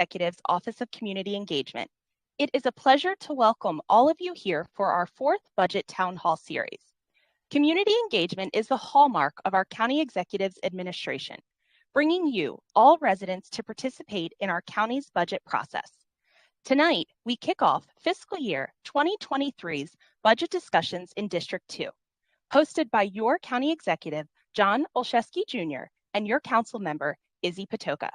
Executive's Office of Community Engagement. It is a pleasure to welcome all of you here for our fourth Budget Town Hall series. Community engagement is the hallmark of our County Executive's administration, bringing you, all residents, to participate in our county's budget process. Tonight, we kick off fiscal year 2023's budget discussions in District 2, hosted by your County Executive, John Olszewski Jr., and your Council Member, Izzy Patoka.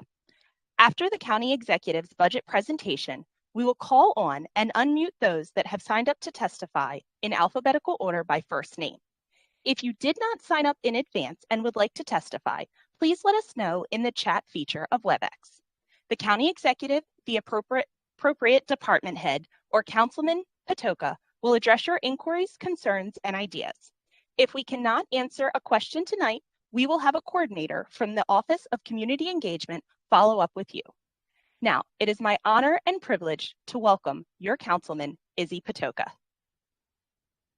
After the County Executive's budget presentation, we will call on and unmute those that have signed up to testify in alphabetical order by first name. If you did not sign up in advance and would like to testify, please let us know in the chat feature of WebEx. The County Executive, the appropriate department head, or Councilman Patoka will address your inquiries, concerns, and ideas. If we cannot answer a question tonight, we will have a coordinator from the Office of Community Engagement follow up with you. Now, it is my honor and privilege to welcome your Councilman, Izzy Patoka.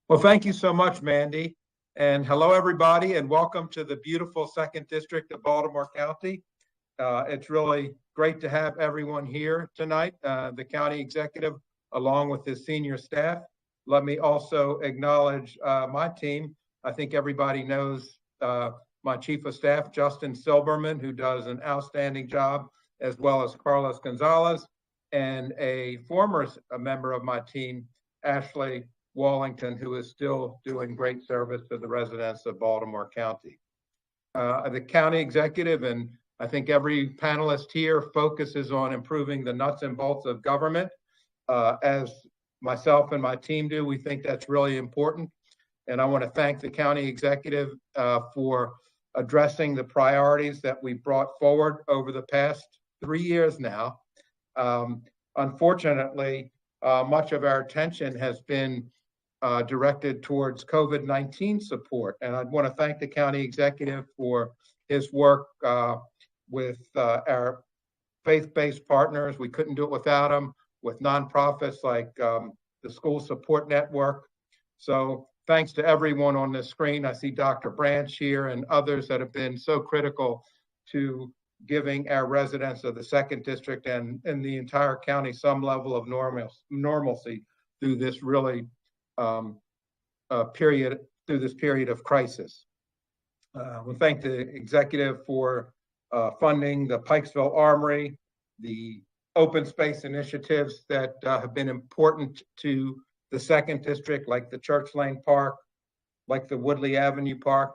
Well, thank you so much, Mandy. And hello, everybody, and welcome to the beautiful 2nd District of Baltimore County. It's really great to have everyone here tonight, the County Executive, along with his senior staff. Let me also acknowledge my team. I think everybody knows my Chief of Staff, Justin Silberman, who does an outstanding job, as well as Carlos Gonzalez, and a former member of my team, Ashley Wallington, who is still doing great service to the residents of Baltimore County. The County Executive, and I think every panelist here, focuses on improving the nuts and bolts of government. As myself and my team do, we think that's really important. And I want to thank the County Executive for addressing the priorities that we brought forward over the past 3 years now. Unfortunately, much of our attention has been directed towards COVID-19 support. And I want to thank the County Executive for his work with our faith-based partners. We couldn't do it without him, with nonprofits like the School Support Network. So thanks to everyone on this screen. I see Dr. Branch here and others that have been so critical to giving our residents of the 2nd District and the entire county some level of normalcy through this really period of crisis. We thank the executive for funding the Pikesville Armory, the open space initiatives that have been important to the 2nd District, like the Church Lane Park, like the Woodley Avenue Park,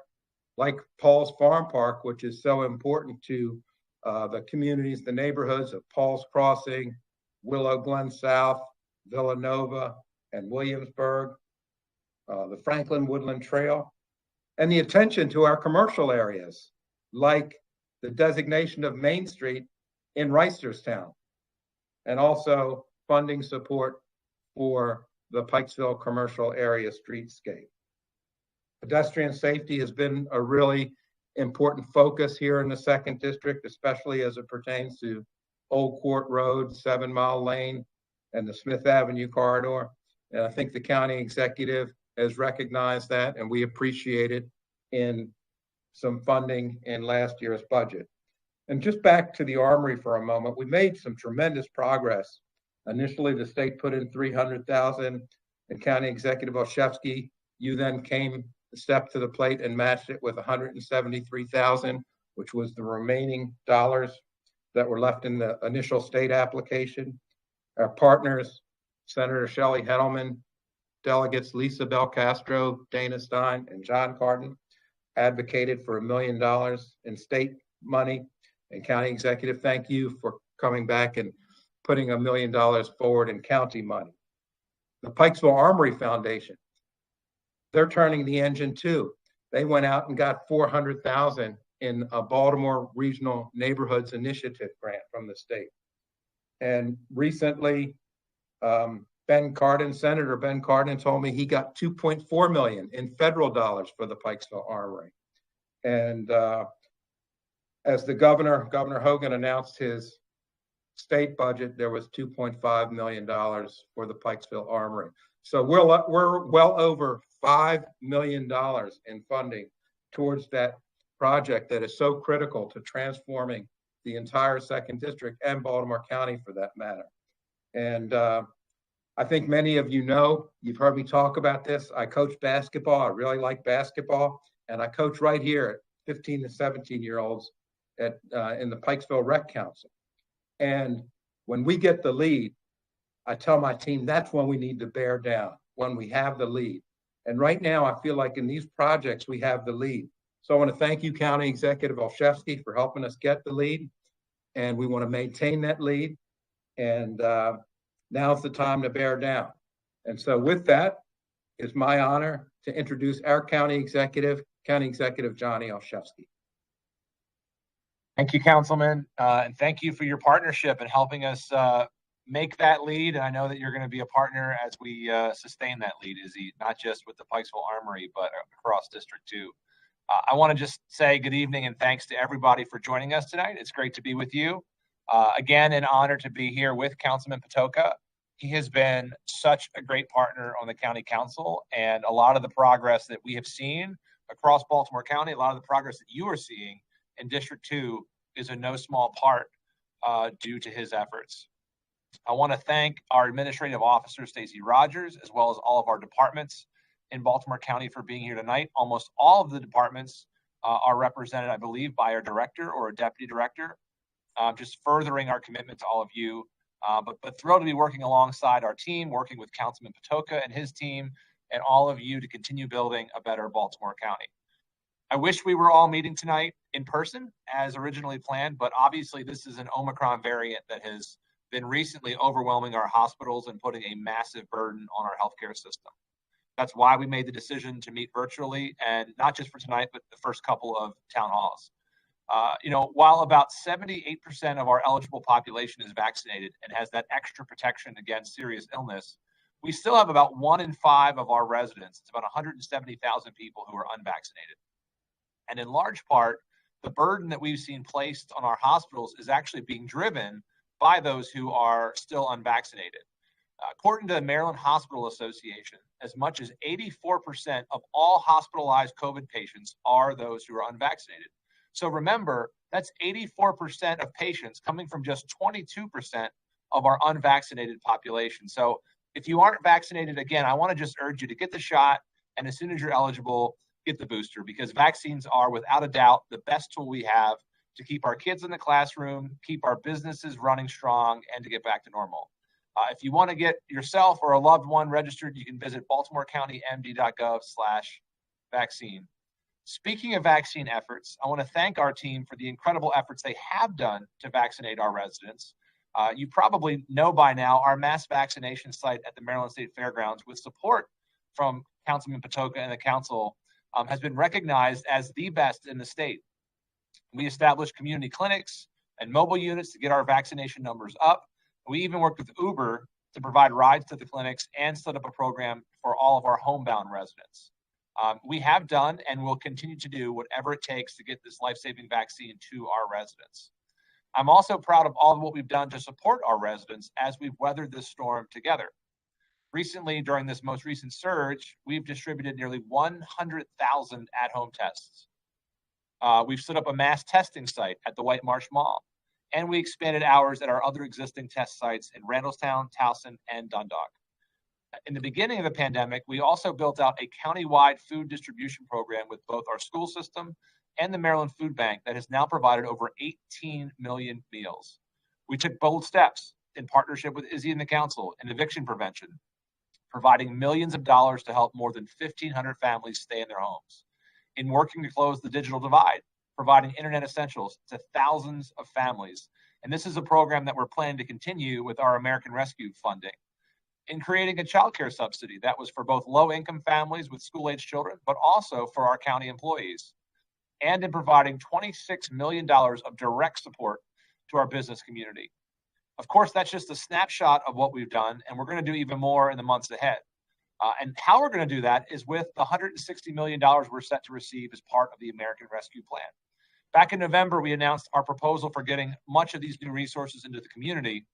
like Paul's Farm Park, which is so important to the communities, the neighborhoods of Paul's Crossing, Willow Glen South, Villanova, and Williamsburg, the Franklin Woodland Trail, and the attention to our commercial areas, like the designation of Main Street in Reisterstown, and also funding support for the Pikesville commercial area streetscape. Pedestrian safety has been a really important focus here in the 2nd District, especially as it pertains to Old Court Road, 7 Mile Lane, and the Smith Avenue corridor. And I think the County Executive has recognized that, and we appreciate it in some funding in last year's budget. And just back to the Armory for a moment, we made some tremendous progress. Initially, the state put in $300,000, and County Executive Olszewski, you then came a step to the plate and matched it with $173,000, which was the remaining dollars that were left in the initial state application. Our partners, Senator Shelley Heddleman, delegates Lisa Bell Castro, Dana Stein, and John Carden, advocated for $1 million in state money. And County Executive, thank you for coming back and putting $1 million forward in county money. The Pikesville Armory Foundation, they're turning the engine too. They went out and got $400,000 in a Baltimore Regional Neighborhoods Initiative grant from the state. And recently, Senator Ben Cardin told me he got $2.4 million in federal dollars for the Pikesville Armory. And as the Governor Hogan announced his state budget, there was $2.5 million for the Pikesville Armory. So we're well over $5 million in funding towards that project that is so critical to transforming the entire second district and Baltimore County for that matter. And I think many of you know, you've heard me talk about this. I coach basketball. I really like basketball. And I coach right here at 15 to 17-year-olds in the Pikesville Rec Council. And when we get the lead, I tell my team that's when we need to bear down, when we have the lead. And right now, I feel like in these projects, we have the lead. So I want to thank you, County Executive Olszewski, for helping us get the lead. And we want to maintain that lead. And now's the time to bear down. And so with that, it's my honor to introduce our County Executive Johnny Olszewski. Thank you, Councilman, and thank you for your partnership in helping us make that lead. And I know that you're going to be a partner as we sustain that lead, Izzy, not just with the Pikesville Armory, but across District 2. I want to just say good evening and thanks to everybody for joining us tonight. It's great to be with you. Again, an honor to be here with Councilman Patoka. He has been such a great partner on the County Council, and a lot of the progress that we have seen across Baltimore County, a lot of the progress that you are seeing in District 2 is in no small part due to his efforts. I want to thank our administrative officer, Stacey Rogers, as well as all of our departments in Baltimore County for being here tonight. Almost all of the departments are represented, I believe, by our director or a deputy director, just furthering our commitment to all of you. But thrilled to be working alongside our team, working with Councilman Patoka and his team, and all of you to continue building a better Baltimore County. I wish we were all meeting tonight in person as originally planned, but obviously this is an Omicron variant that has been recently overwhelming our hospitals and putting a massive burden on our healthcare system. That's why we made the decision to meet virtually, and not just for tonight, but the first couple of town halls. While about 78% of our eligible population is vaccinated and has that extra protection against serious illness, we still have about 1 in 5 of our residents, it's about 170,000 people who are unvaccinated. And in large part, the burden that we've seen placed on our hospitals is actually being driven by those who are still unvaccinated. According to the Maryland Hospital Association, as much as 84% of all hospitalized COVID patients are those who are unvaccinated. So remember, that's 84% of patients coming from just 22% of our unvaccinated population. So if you aren't vaccinated, again, I want to just urge you to get the shot, and as soon as you're eligible, get the booster, because vaccines are without a doubt the best tool we have to keep our kids in the classroom, keep our businesses running strong, and to get back to normal. If you want to get yourself or a loved one registered, you can visit baltimorecountymd.gov/vaccine. Speaking of vaccine efforts, I want to thank our team for the incredible efforts they have done to vaccinate our residents. You probably know by now our mass vaccination site at the Maryland State Fairgrounds, with support from Councilman Patoka and the council, has been recognized as the best in the state. We established community clinics and mobile units to get our vaccination numbers up. We even worked with Uber to provide rides to the clinics and set up a program for all of our homebound residents. We have done and will continue to do whatever it takes to get this life-saving vaccine to our residents. I'm also proud of all of what we've done to support our residents as we've weathered this storm together. Recently, during this most recent surge, we've distributed nearly 100,000 at-home tests. We've set up a mass testing site at the White Marsh Mall, and we expanded hours at our other existing test sites in Randallstown, Towson, and Dundalk. In the beginning of the pandemic, we also built out a countywide food distribution program with both our school system and the Maryland Food Bank that has now provided over 18 million meals. We took bold steps in partnership with Izzy and the council in eviction prevention, providing millions of dollars to help more than 1,500 families stay in their homes, in working to close the digital divide, providing internet essentials to thousands of families. And this is a program that we're planning to continue with our American Rescue funding, in creating a child care subsidy that was for both low-income families with school-age children, but also for our county employees, and in providing $26 million of direct support to our business community. Of course, that's just a snapshot of what we've done, and we're going to do even more in the months ahead. And how we're going to do that is with the $160 million we're set to receive as part of the American Rescue Plan. Back in November, we announced our proposal for getting much of these new resources into the community.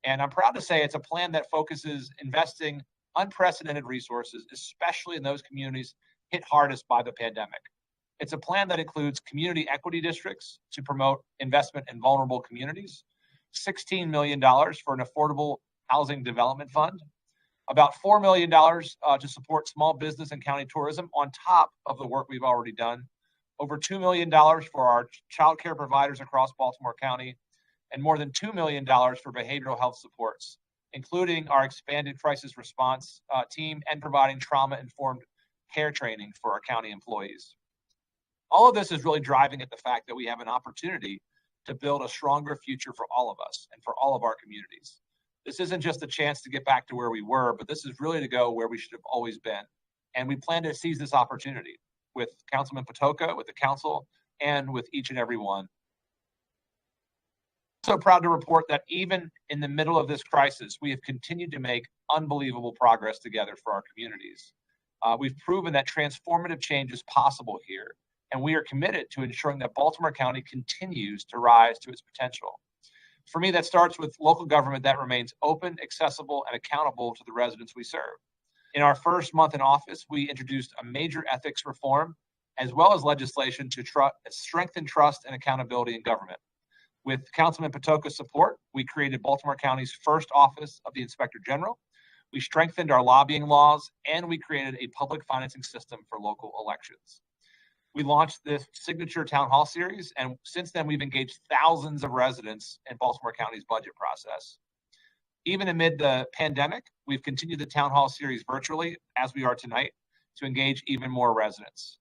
And I'm proud to say it's a plan that focuses investing unprecedented resources, especially in those communities hit hardest by the pandemic. It's a plan that includes community equity districts to promote investment in vulnerable communities, $16 million for an affordable housing development fund, about $4 million to support small business and county tourism on top of the work we've already done, over $2 million for our child care providers across Baltimore County, and more than $2 million for behavioral health supports, including our expanded crisis response team and providing trauma-informed care training for our county employees. All of this is really driving at the fact that we have an opportunity to build a stronger future for all of us and for all of our communities. This isn't just a chance to get back to where we were, but this is really to go where we should have always been. And we plan to seize this opportunity with Councilman Patoka, with the council, and with each and every one. So proud to report that even in the middle of this crisis, we have continued to make unbelievable progress together for our communities. We've proven that transformative change is possible here, and we are committed to ensuring that Baltimore County continues to rise to its potential. For me, that starts with local government that remains open, accessible, and accountable to the residents we serve. In our first month in office, we introduced a major ethics reform, as well as legislation to strengthen trust and accountability in government. With Councilman Patoka's support, we created Baltimore County's first office of the Inspector General. We strengthened our lobbying laws, and we created a public financing system for local elections. We launched this signature town hall series, and since then we've engaged thousands of residents in Baltimore County's budget process. Even amid the pandemic, we've continued the town hall series virtually, as we are tonight, to engage even more residents.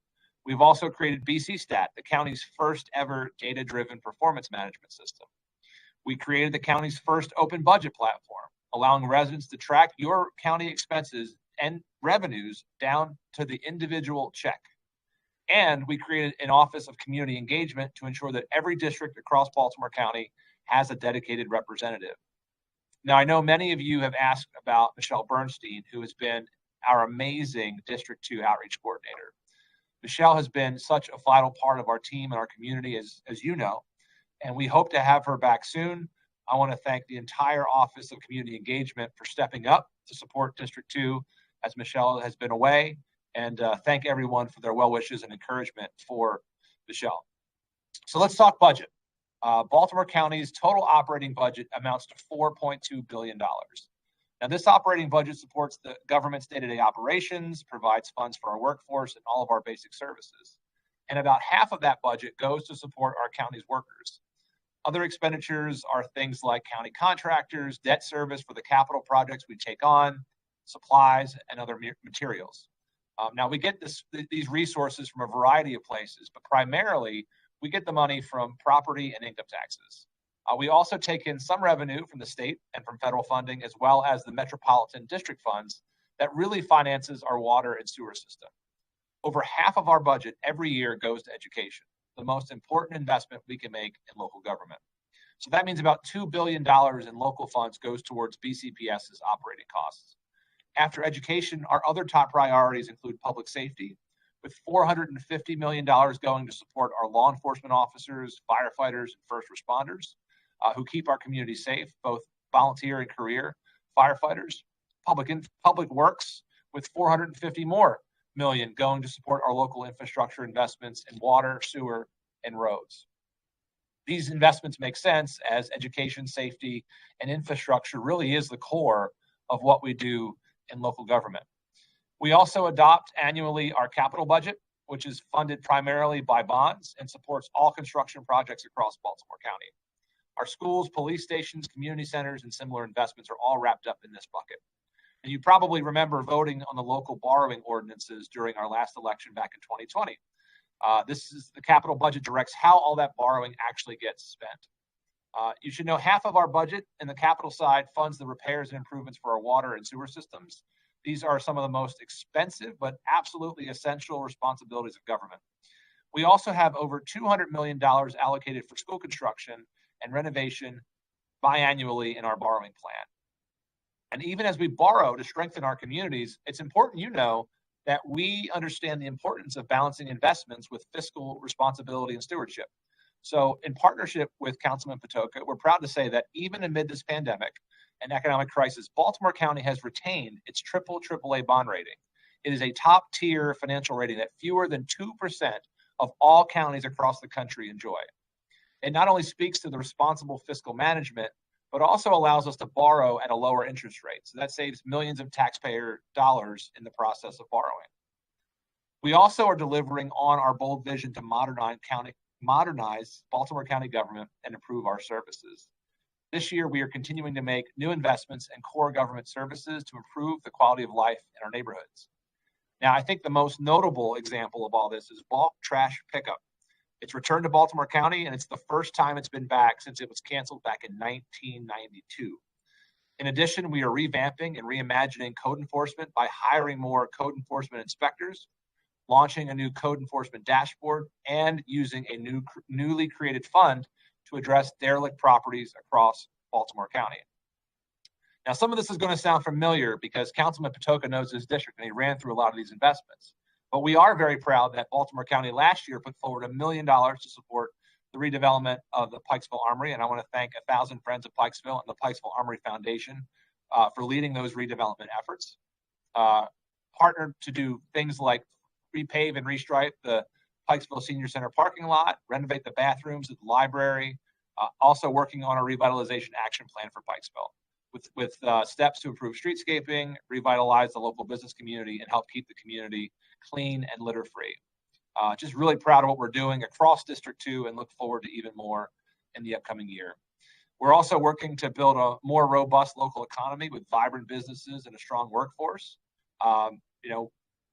We've also created BC Stat, the county's first ever data-driven performance management system. We created the county's first open budget platform, allowing residents to track your county expenses and revenues down to the individual check. And we created an Office of Community Engagement to ensure that every district across Baltimore County has a dedicated representative. Now, I know many of you have asked about Michelle Bernstein, who has been our amazing District 2 outreach coordinator. Michelle has been such a vital part of our team and our community, as you know, and we hope to have her back soon. I want to thank the entire Office of Community Engagement for stepping up to support District 2 as Michelle has been away, and thank everyone for their well wishes and encouragement for Michelle. So let's talk budget. Baltimore County's total operating budget amounts to $4.2 billion. Now, this operating budget supports the government's day-to-day operations, provides funds for our workforce and all of our basic services. And about half of that budget goes to support our county's workers. Other expenditures are things like county contractors, debt service for the capital projects we take on, supplies, and other materials. Now, we get these resources from a variety of places, but primarily we get the money from property and income taxes. We also take in some revenue from the state and from federal funding, as well as the metropolitan district funds that really finances our water and sewer system. Over half of our budget every year goes to education, the most important investment we can make in local government. So that means about $2 billion in local funds goes towards BCPS's operating costs. After education, our other top priorities include public safety, with $450 million going to support our law enforcement officers, firefighters, and first responders who keep our community safe, both volunteer and career firefighters. Public works, with $450 more million going to support our local infrastructure investments in water, sewer, and roads. These investments make sense as education, safety, and infrastructure really is the core of what we do in local government. We also adopt annually our capital budget, which is funded primarily by bonds and supports all construction projects across Baltimore County. Our schools, police stations, community centers, and similar investments are all wrapped up in this bucket. And you probably remember voting on the local borrowing ordinances during our last election back in 2020. The capital budget directs how all that borrowing actually gets spent. You should know half of our budget in the capital side funds the repairs and improvements for our water and sewer systems. These are some of the most expensive but absolutely essential responsibilities of government. We also have over $200 million allocated for school construction and renovation biannually in our borrowing plan. And even as we borrow to strengthen our communities, it's important you know that we understand the importance of balancing investments with fiscal responsibility and stewardship. So in partnership with Councilman Patoka, we're proud to say that even amid this pandemic and economic crisis, Baltimore County has retained its AAA bond rating. It is a top tier financial rating that fewer than 2% of all counties across the country enjoy. It not only speaks to the responsible fiscal management, but also allows us to borrow at a lower interest rate. So that saves millions of taxpayer dollars in the process of borrowing. We also are delivering on our bold vision to modernize Baltimore County government and improve our services. This year, we are continuing to make new investments in core government services to improve the quality of life in our neighborhoods. Now, I think the most notable example of all this is bulk trash pickup. It's returned to Baltimore County, and it's the first time it's been back since it was canceled back in 1992. In addition, we are revamping and reimagining code enforcement by hiring more code enforcement inspectors, launching a new code enforcement dashboard, and using a newly created fund to address derelict properties across Baltimore County. Now, some of this is going to sound familiar because Councilman Patoka knows his district and he ran through a lot of these investments. But we are very proud that Baltimore County last year put forward $1 million to support the redevelopment of the Pikesville Armory. And I want to thank 1,000 Friends of Pikesville and the Pikesville Armory Foundation for leading those redevelopment efforts. Partnered to do things like repave and restripe the Pikesville Senior Center parking lot, renovate the bathrooms at the library, also working on a revitalization action plan for Pikesville with steps to improve streetscaping, revitalize the local business community, and help keep the community clean and litter free. Just really proud of what we're doing across District 2 and look forward to even more in the upcoming year. We're also working to build a more robust local economy with vibrant businesses and a strong workforce.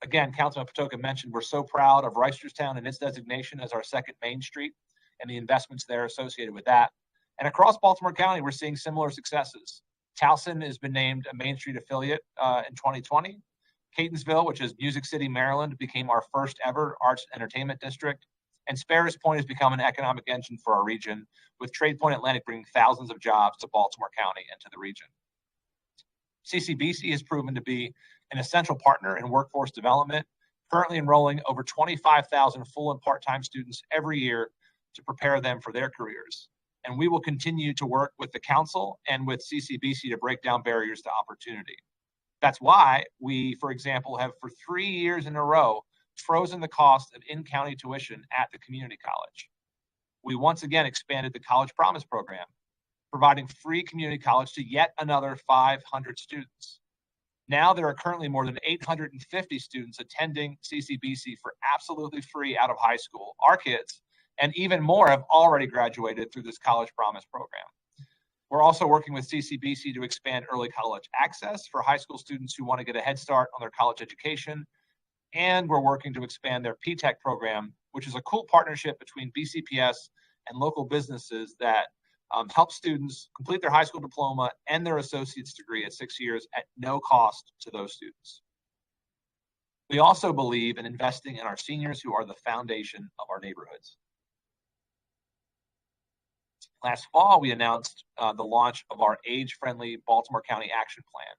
Again, Councilman Patoka mentioned we're so proud of Reisterstown and its designation as our second Main Street and the investments there associated with that. And across Baltimore County, we're seeing similar successes. Towson has been named a Main Street affiliate in 2020. Catonsville, which is Music City, Maryland, became our first ever arts entertainment district. And Sparrows Point has become an economic engine for our region, with Trade Point Atlantic bringing thousands of jobs to Baltimore County and to the region. CCBC has proven to be an essential partner in workforce development, currently enrolling over 25,000 full and part-time students every year to prepare them for their careers. And we will continue to work with the council and with CCBC to break down barriers to opportunity. That's why we, for example, have for 3 years in a row frozen the cost of in-county tuition at the community college. We once again expanded the College Promise program, providing free community college to yet another 500 students. Now there are currently more than 850 students attending CCBC for absolutely free out of high school. Our kids, and even more, have already graduated through this College Promise program. We're also working with CCBC to expand early college access for high school students who want to get a head start on their college education. And we're working to expand their P-Tech program, which is a cool partnership between BCPS and local businesses that help students complete their high school diploma and their associate's degree at 6 years at no cost to those students. We also believe in investing in our seniors, who are the foundation of our neighborhoods. Last fall, we announced the launch of our age-friendly Baltimore County Action Plan,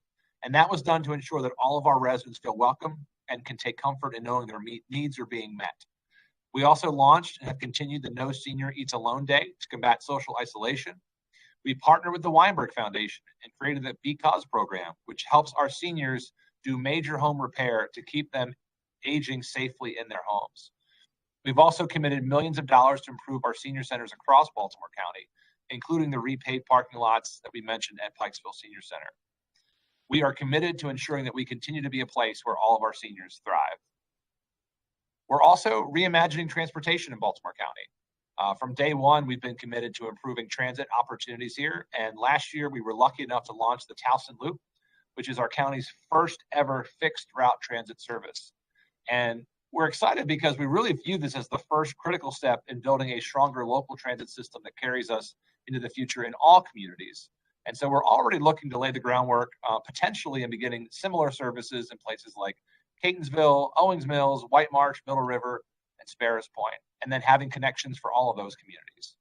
and that was done to ensure that all of our residents feel welcome and can take comfort in knowing their needs are being met. We also launched and have continued the No Senior Eats Alone Day to combat social isolation. We partnered with the Weinberg Foundation and created the Because program, which helps our seniors do major home repair to keep them aging safely in their homes. We've also committed millions of dollars to improve our senior centers across Baltimore County, including the repaved parking lots that we mentioned at Pikesville Senior Center. We are committed to ensuring that we continue to be a place where all of our seniors thrive. We're also reimagining transportation in Baltimore County. From day one, we've been committed to improving transit opportunities here. And last year, we were lucky enough to launch the Towson Loop, which is our county's first ever fixed route transit service. And we're excited because we really view this as the first critical step in building a stronger local transit system that carries us into the future in all communities. And so we're already looking to lay the groundwork potentially in beginning similar services in places like Catonsville, Owings Mills, White Marsh, Middle River, and Sparrows Point, and then having connections for all of those communities.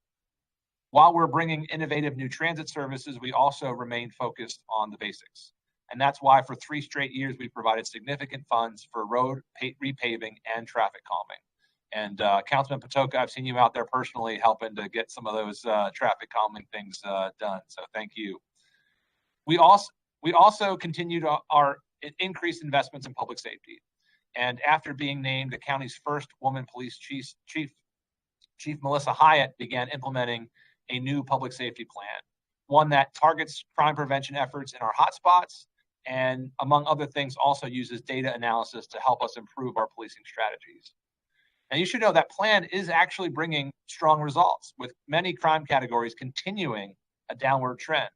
While we're bringing innovative new transit services, we also remain focused on the basics. And that's why for 3 straight years, we've provided significant funds for road repaving and traffic calming. And Councilman Patoka, I've seen you out there personally helping to get some of those traffic calming things done. So thank you. We also continued our increased investments in public safety. And after being named the county's first woman police chief, Chief Melissa Hyatt began implementing a new public safety plan, one that targets crime prevention efforts in our hotspots and, among other things, also uses data analysis to help us improve our policing strategies. Now, you should know that plan is actually bringing strong results, with many crime categories continuing a downward trend.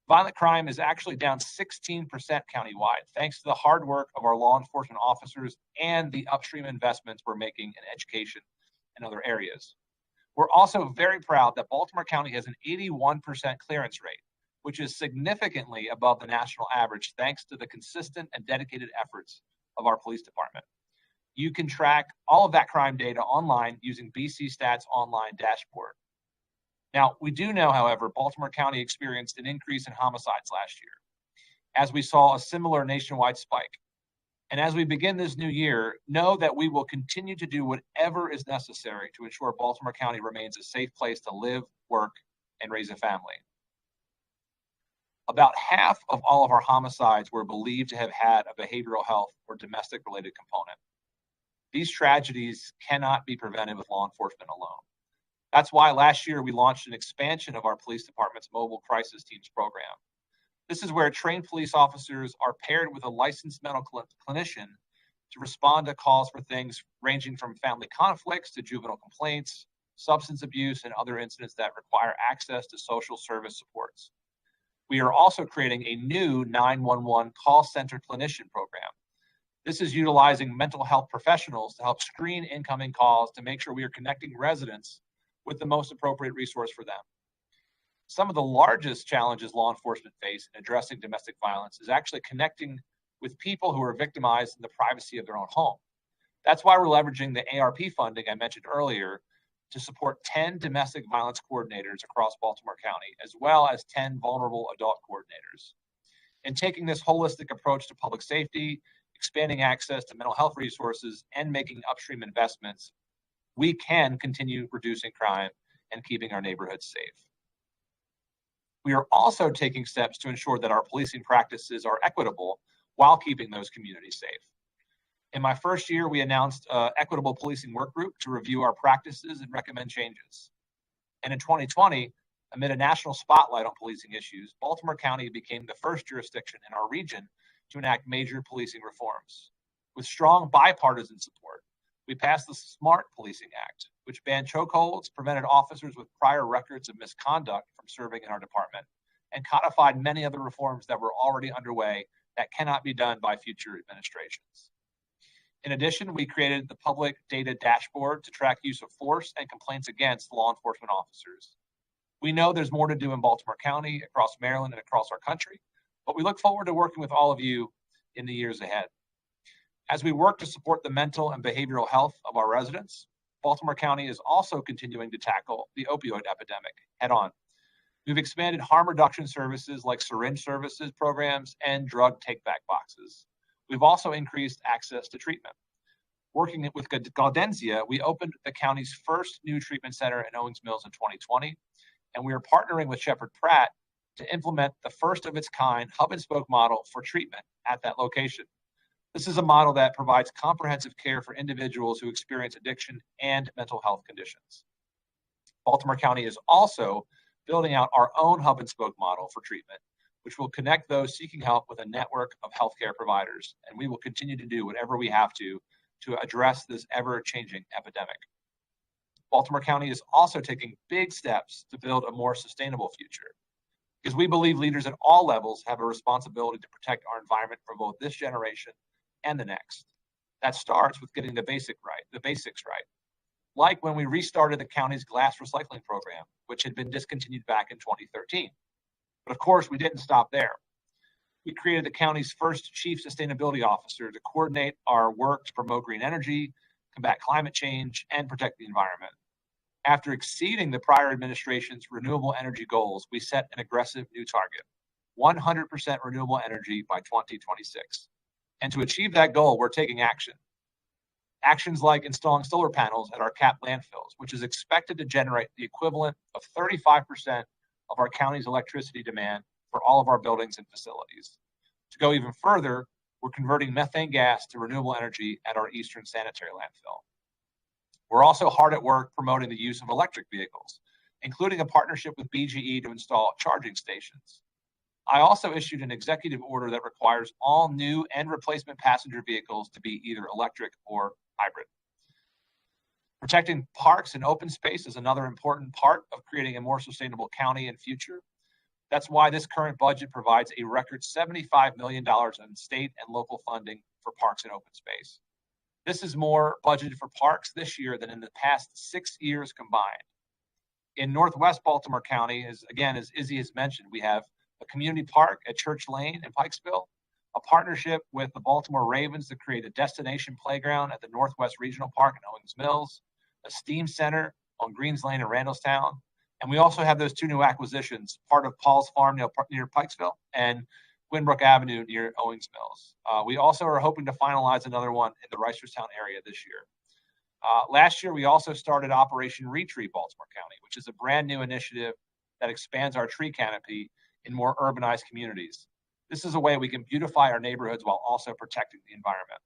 Violent crime is actually down 16% countywide, thanks to the hard work of our law enforcement officers and the upstream investments we're making in education and other areas. We're also very proud that Baltimore County has an 81% clearance rate, which is significantly above the national average, thanks to the consistent and dedicated efforts of our police department. You can track all of that crime data online using BC Stats online dashboard. Now, we do know, however, Baltimore County experienced an increase in homicides last year, as we saw a similar nationwide spike. And as we begin this new year, know that we will continue to do whatever is necessary to ensure Baltimore County remains a safe place to live, work, and raise a family. About half of all of our homicides were believed to have had a behavioral health or domestic related component. These tragedies cannot be prevented with law enforcement alone. That's why last year we launched an expansion of our police department's mobile crisis teams program. This is where trained police officers are paired with a licensed mental clinician to respond to calls for things ranging from family conflicts to juvenile complaints, substance abuse, and other incidents that require access to social service supports. We are also creating a new 911 call center clinician program. This is utilizing mental health professionals to help screen incoming calls to make sure we are connecting residents with the most appropriate resource for them. Some of the largest challenges law enforcement face in addressing domestic violence is actually connecting with people who are victimized in the privacy of their own home. That's why we're leveraging the ARP funding I mentioned earlier to support 10 domestic violence coordinators across Baltimore County, as well as 10 vulnerable adult coordinators. In taking this holistic approach to public safety, expanding access to mental health resources, and making upstream investments, we can continue reducing crime and keeping our neighborhoods safe. We are also taking steps to ensure that our policing practices are equitable while keeping those communities safe. In my first year, we announced an equitable policing work group to review our practices and recommend changes. And in 2020, amid a national spotlight on policing issues, Baltimore County became the first jurisdiction in our region to enact major policing reforms. With strong bipartisan support, we passed the SMART Policing Act, which banned chokeholds, prevented officers with prior records of misconduct from serving in our department, and codified many other reforms that were already underway that cannot be done by future administrations. In addition, we created the public data dashboard to track use of force and complaints against law enforcement officers. We know there's more to do in Baltimore County, across Maryland, and across our country, but we look forward to working with all of you in the years ahead. As we work to support the mental and behavioral health of our residents, Baltimore County is also continuing to tackle the opioid epidemic head on. We've expanded harm reduction services like syringe services programs and drug take-back boxes. We've also increased access to treatment. Working with Gaudenzia, we opened the county's first new treatment center in Owings Mills in 2020, and we are partnering with Shepherd Pratt to implement the first of its kind hub and spoke model for treatment at that location. This is a model that provides comprehensive care for individuals who experience addiction and mental health conditions. Baltimore County is also building out our own hub and spoke model for treatment, which will connect those seeking help with a network of healthcare providers. And we will continue to do whatever we have to address this ever-changing epidemic. Baltimore County is also taking big steps to build a more sustainable future, because we believe leaders at all levels have a responsibility to protect our environment for both this generation and the next. That starts with getting the basics right. Like when we restarted the county's glass recycling program, which had been discontinued back in 2013. But of course, we didn't stop there. We created the county's first chief sustainability officer to coordinate our work to promote green energy, combat climate change, and protect the environment. After exceeding the prior administration's renewable energy goals, we set an aggressive new target, 100% renewable energy by 2026. And to achieve that goal, we're taking action. Actions like installing solar panels at our capped landfills, which is expected to generate the equivalent of 35% of our county's electricity demand for all of our buildings and facilities. To go even further, We're converting methane gas to renewable energy at our Eastern Sanitary Landfill. We're also hard at work promoting the use of electric vehicles, including a partnership with BGE to install charging stations. I also issued an executive order that requires all new and replacement passenger vehicles to be either electric or hybrid. Protecting parks and open space is another important part of creating a more sustainable county and future. That's why this current budget provides a record $75 million in state and local funding for parks and open space. This is more budgeted for parks this year than in the past 6 years combined. In Northwest Baltimore County, as Izzy has mentioned, we have a community park at Church Lane in Pikesville, a partnership with the Baltimore Ravens to create a destination playground at the Northwest Regional Park in Owings Mills, a STEAM center on Greens Lane in Randallstown, and we also have those 2 new acquisitions, part of Paul's Farm near Pikesville and Gwynbrook Avenue near Owings Mills. We also are hoping to finalize another one in the Reisterstown area this year. Last year, we also started Operation Retree Baltimore County, which is a brand new initiative that expands our tree canopy in more urbanized communities. This is a way we can beautify our neighborhoods while also protecting the environment.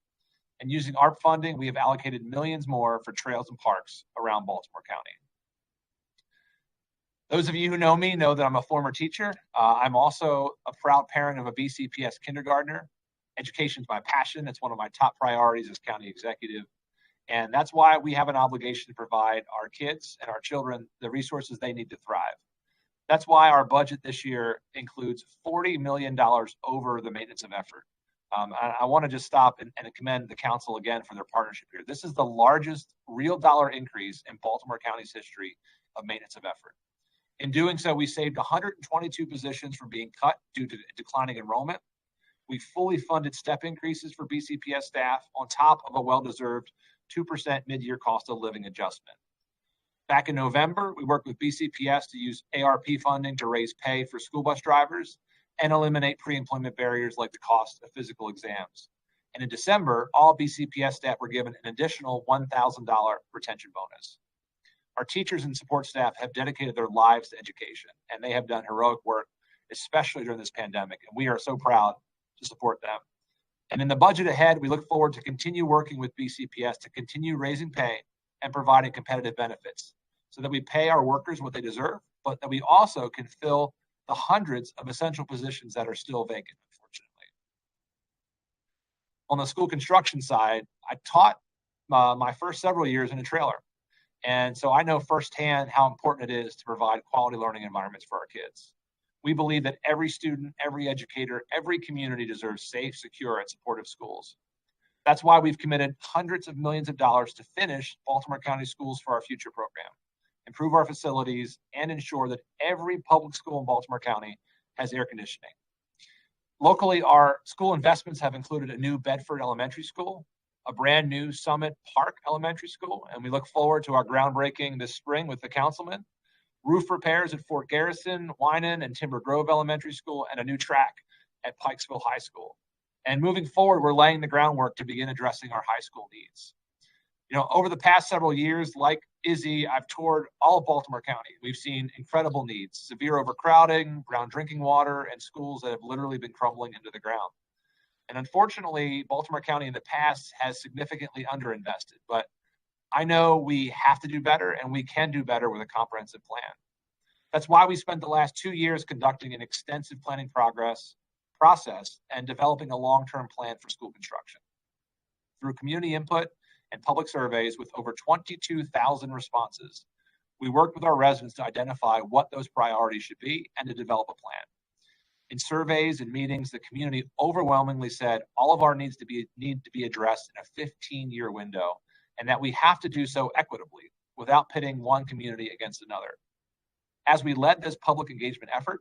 And using ARP funding, we have allocated millions more for trails and parks around Baltimore County. Those of you who know me know that I'm a former teacher. I'm also a proud parent of a BCPS kindergartner. Education is my passion. It's one of my top priorities as county executive. And that's why we have an obligation to provide our kids and our children the resources they need to thrive. That's why our budget this year includes $40 million over the maintenance of effort. I want to just stop and commend the council again for their partnership here. This is the largest real dollar increase in Baltimore County's history of maintenance of effort. In doing so, we saved 122 positions from being cut due to declining enrollment. We fully funded step increases for BCPS staff on top of a well-deserved 2% mid-year cost of living adjustment. Back in November, we worked with BCPS to use ARP funding to raise pay for school bus drivers and eliminate pre-employment barriers like the cost of physical exams. And in December, all BCPS staff were given an additional $1,000 retention bonus. Our teachers and support staff have dedicated their lives to education, and they have done heroic work, especially during this pandemic, and we are so proud to support them. And in the budget ahead, we look forward to continue working with BCPS to continue raising pay and providing competitive benefits so that we pay our workers what they deserve, but that we also can fill the hundreds of essential positions that are still vacant, unfortunately. On the school construction side, I taught my first several years in a trailer. And so I know firsthand how important it is to provide quality learning environments for our kids. We believe that every student, every educator, every community deserves safe, secure, and supportive schools. That's why we've committed hundreds of millions of dollars to finish Baltimore County Schools for Our Future program, improve our facilities, and ensure that every public school in Baltimore County has air conditioning. Locally, our school investments have included a new Bedford Elementary School, a brand new Summit Park Elementary School, and we look forward to our groundbreaking this spring with the Councilman, roof repairs at Fort Garrison, Winan, and Timber Grove Elementary School, and a new track at Pikesville High School. And moving forward, we're laying the groundwork to begin addressing our high school needs. You know, over the past several years, like Izzy, I've toured all of Baltimore County. We've seen incredible needs, severe overcrowding, brown drinking water, and schools that have literally been crumbling into the ground. And unfortunately, Baltimore County in the past has significantly underinvested, but I know we have to do better and we can do better with a comprehensive plan. That's why we spent the last 2 years conducting an extensive planning process and developing a long-term plan for school construction. Through community input and public surveys with over 22,000 responses, we worked with our residents to identify what those priorities should be and to develop a plan. In surveys and meetings, the community overwhelmingly said all of our needs need to be addressed in a 15-year window, and that we have to do so equitably without pitting one community against another. As we led this public engagement effort,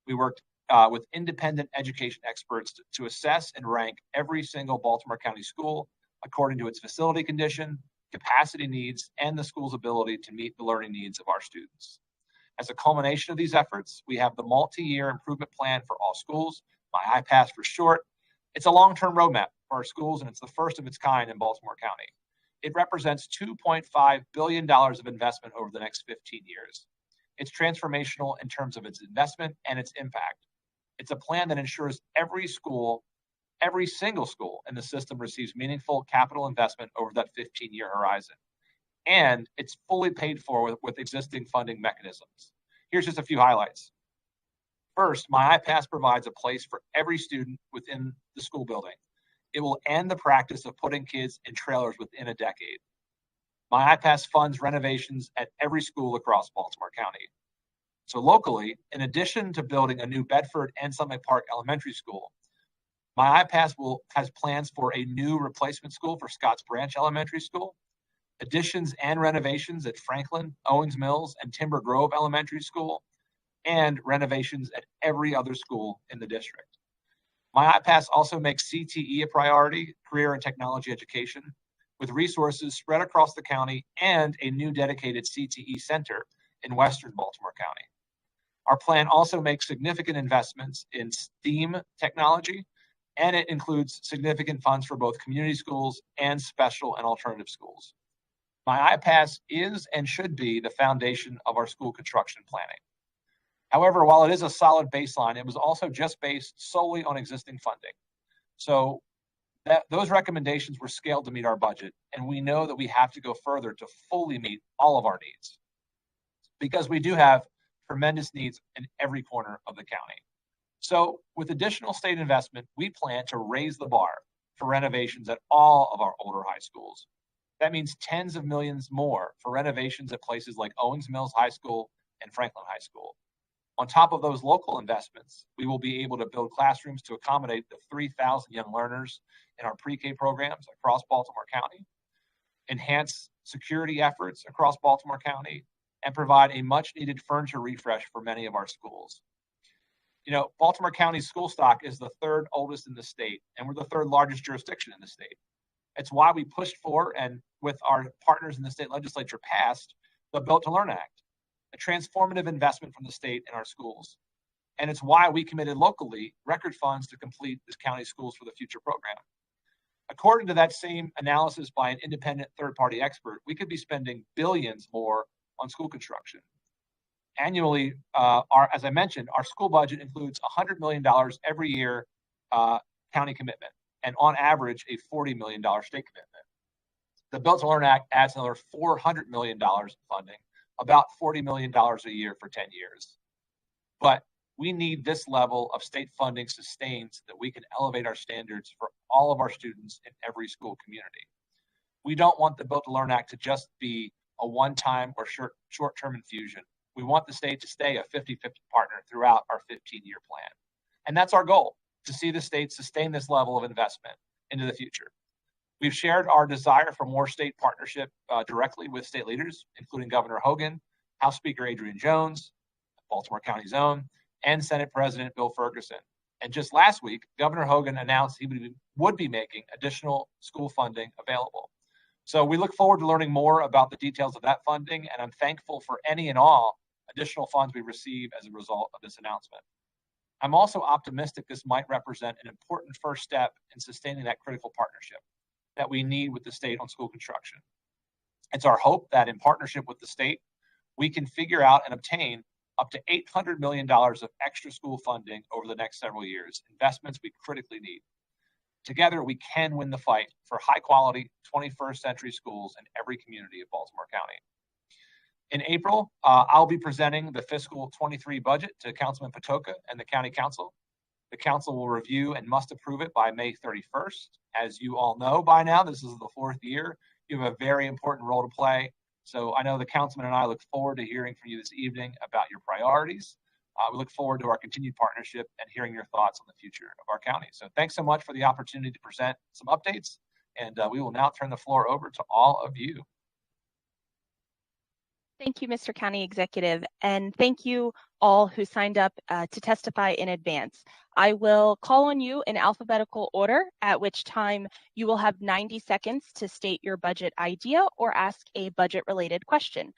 we worked with independent education experts to assess and rank every single Baltimore County school according to its facility condition, capacity needs, and the school's ability to meet the learning needs of our students. As a culmination of these efforts, we have the multi-year improvement plan for all schools, my IPASS for short. It's a long-term roadmap for our schools, and it's the first of its kind in Baltimore County. It represents $2.5 billion of investment over the next 15 years. It's transformational in terms of its investment and its impact. It's a plan that ensures every school every single school in the system receives meaningful capital investment over that 15-year horizon. And it's fully paid for with existing funding mechanisms. Here's just a few highlights. First, My iPass provides a place for every student within the school building. It will end the practice of putting kids in trailers within a decade. My iPass funds renovations at every school across Baltimore County. So locally, in addition to building a new Bedford and Summit Park Elementary School, My iPass has plans for a new replacement school for Scotts Branch Elementary School, additions and renovations at Franklin, Owings Mills, and Timber Grove Elementary School, and renovations at every other school in the district. My iPass also makes CTE a priority, career and technology education, with resources spread across the county and a new dedicated CTE center in Western Baltimore County. Our plan also makes significant investments in STEAM technology, and it includes significant funds for both community schools and special and alternative schools. My iPass is and should be the foundation of our school construction planning. However, while it is a solid baseline, it was also just based solely on existing funding. So those recommendations were scaled to meet our budget, and we know that we have to go further to fully meet all of our needs, because we do have tremendous needs in every corner of the county. So with additional state investment, we plan to raise the bar for renovations at all of our older high schools. That means tens of millions more for renovations at places like Owings Mills High School and Franklin High School. On top of those local investments, we will be able to build classrooms to accommodate the 3,000 young learners in our pre-K programs across Baltimore County, enhance security efforts across Baltimore County, and provide a much-needed furniture refresh for many of our schools. You know, Baltimore County's school stock is the third oldest in the state, and we're the third largest jurisdiction in the state. It's why we pushed for, and with our partners in the state legislature passed, the Built to Learn Act, a transformative investment from the state in our schools. And it's why we committed locally record funds to complete this county schools for the future program. According to that same analysis by an independent third-party expert, we could be spending billions more on school construction. Annually, as I mentioned, our school budget includes $100 million every year county commitment, and on average, a $40 million state commitment. The Built to Learn Act adds another $400 million in funding, about $40 million a year for 10 years. But we need this level of state funding sustained so that we can elevate our standards for all of our students in every school community. We don't want the Built to Learn Act to just be a one-time or short-term infusion. We want the state to stay a 50-50 partner throughout our 15-year plan. And that's our goal, to see the state sustain this level of investment into the future. We've shared our desire for more state partnership directly with state leaders, including Governor Hogan, House Speaker Adrian Jones, Baltimore County's own, and Senate President Bill Ferguson. And just last week, Governor Hogan announced he would be making additional school funding available. So we look forward to learning more about the details of that funding, and I'm thankful for any and all additional funds we receive as a result of this announcement. I'm also optimistic this might represent an important first step in sustaining that critical partnership that we need with the state on school construction. It's our hope that in partnership with the state, we can figure out and obtain up to $800 million of extra school funding over the next several years, investments we critically need. Together, we can win the fight for high-quality 21st century schools in every community of Baltimore County. In April, I'll be presenting the fiscal 23 budget to Councilman Patoka and the County Council. The Council will review and must approve it by May 31st. As you all know by now, this is the 4th year. You have a very important role to play. So I know the Councilman and I look forward to hearing from you this evening about your priorities. We look forward to our continued partnership and hearing your thoughts on the future of our county. So thanks so much for the opportunity to present some updates, and we will now turn the floor over to all of you. Thank you, Mr. County Executive, and thank you all who signed up to testify in advance. I will call on you in alphabetical order, at which time you will have 90 seconds to state your budget idea or ask a budget-related question.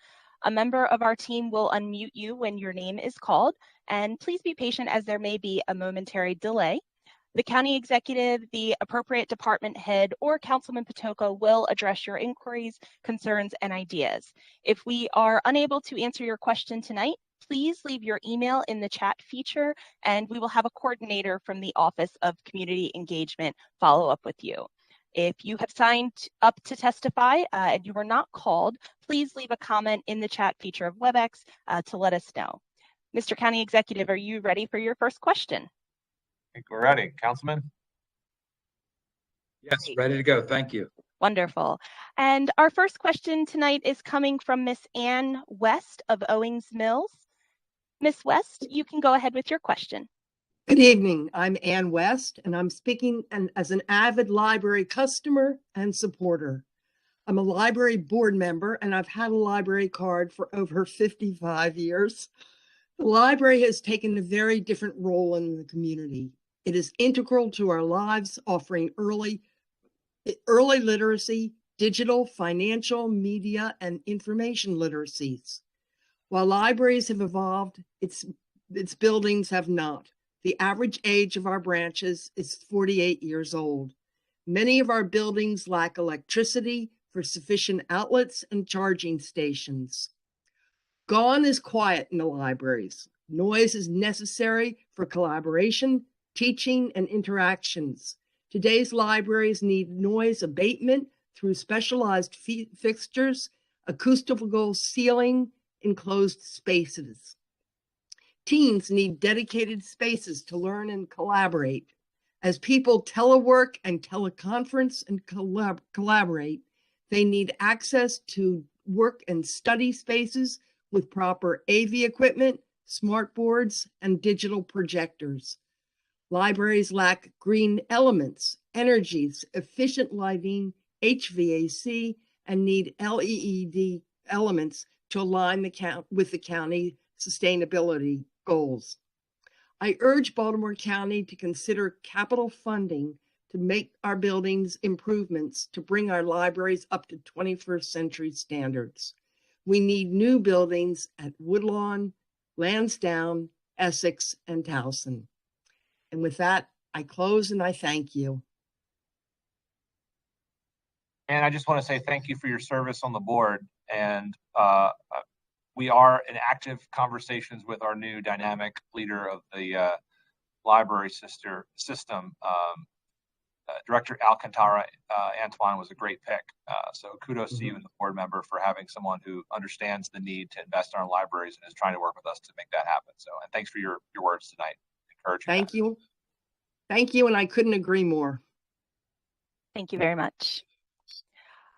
A member of our team will unmute you when your name is called, and please be patient as there may be a momentary delay. The county executive, the appropriate department head, or Councilman Patoka will address your inquiries, concerns, and ideas. If we are unable to answer your question tonight, please leave your email in the chat feature, and we will have a coordinator from the Office of Community Engagement follow up with you. If you have signed up to testify and you were not called, please leave a comment in the chat feature of WebEx to let us know. Mr. County Executive, are you ready for your first question? I think we're ready. Councilman? Yes, ready to go. Thank you. Wonderful. And our first question tonight is coming from Miss Ann West of Owings Mills. Miss West, you can go ahead with your question. Good evening. I'm Ann West, and I'm speaking as an avid library customer and supporter. I'm a library board member, and I've had a library card for over 55 years. The library has taken a very different role in the community. It is integral to our lives, offering early literacy, digital, financial, media, and information literacies. While libraries have evolved, its buildings have not. The average age of our branches is 48 years old. Many of our buildings lack electricity for sufficient outlets and charging stations. Gone is quiet in the libraries. Noise is necessary for collaboration, teaching, and interactions. Today's libraries need noise abatement through specialized fixtures, acoustical ceiling, enclosed spaces. Teens need dedicated spaces to learn and collaborate. As people telework and teleconference and collaborate, they need access to work and study spaces with proper AV equipment, smart boards, and digital projectors. Libraries lack green elements, energies, efficient lighting, HVAC, and need LED elements to align with the county sustainability goals. I urge Baltimore County to consider capital funding to make our buildings improvements to bring our libraries up to 21st century standards. We need new buildings at Woodlawn, Lansdowne, Essex, and Towson. And with that, I close and I thank you. And I just want to say thank you for your service on the board. And we are in active conversations with our new dynamic leader of the library system. Director Alcantara Antoine was a great pick. So kudos to you and the board member for having someone who understands the need to invest in our libraries and is trying to work with us to make that happen. So, and thanks for your words tonight. Encouraging. Thank you. Thank you. And I couldn't agree more. Thank you very much.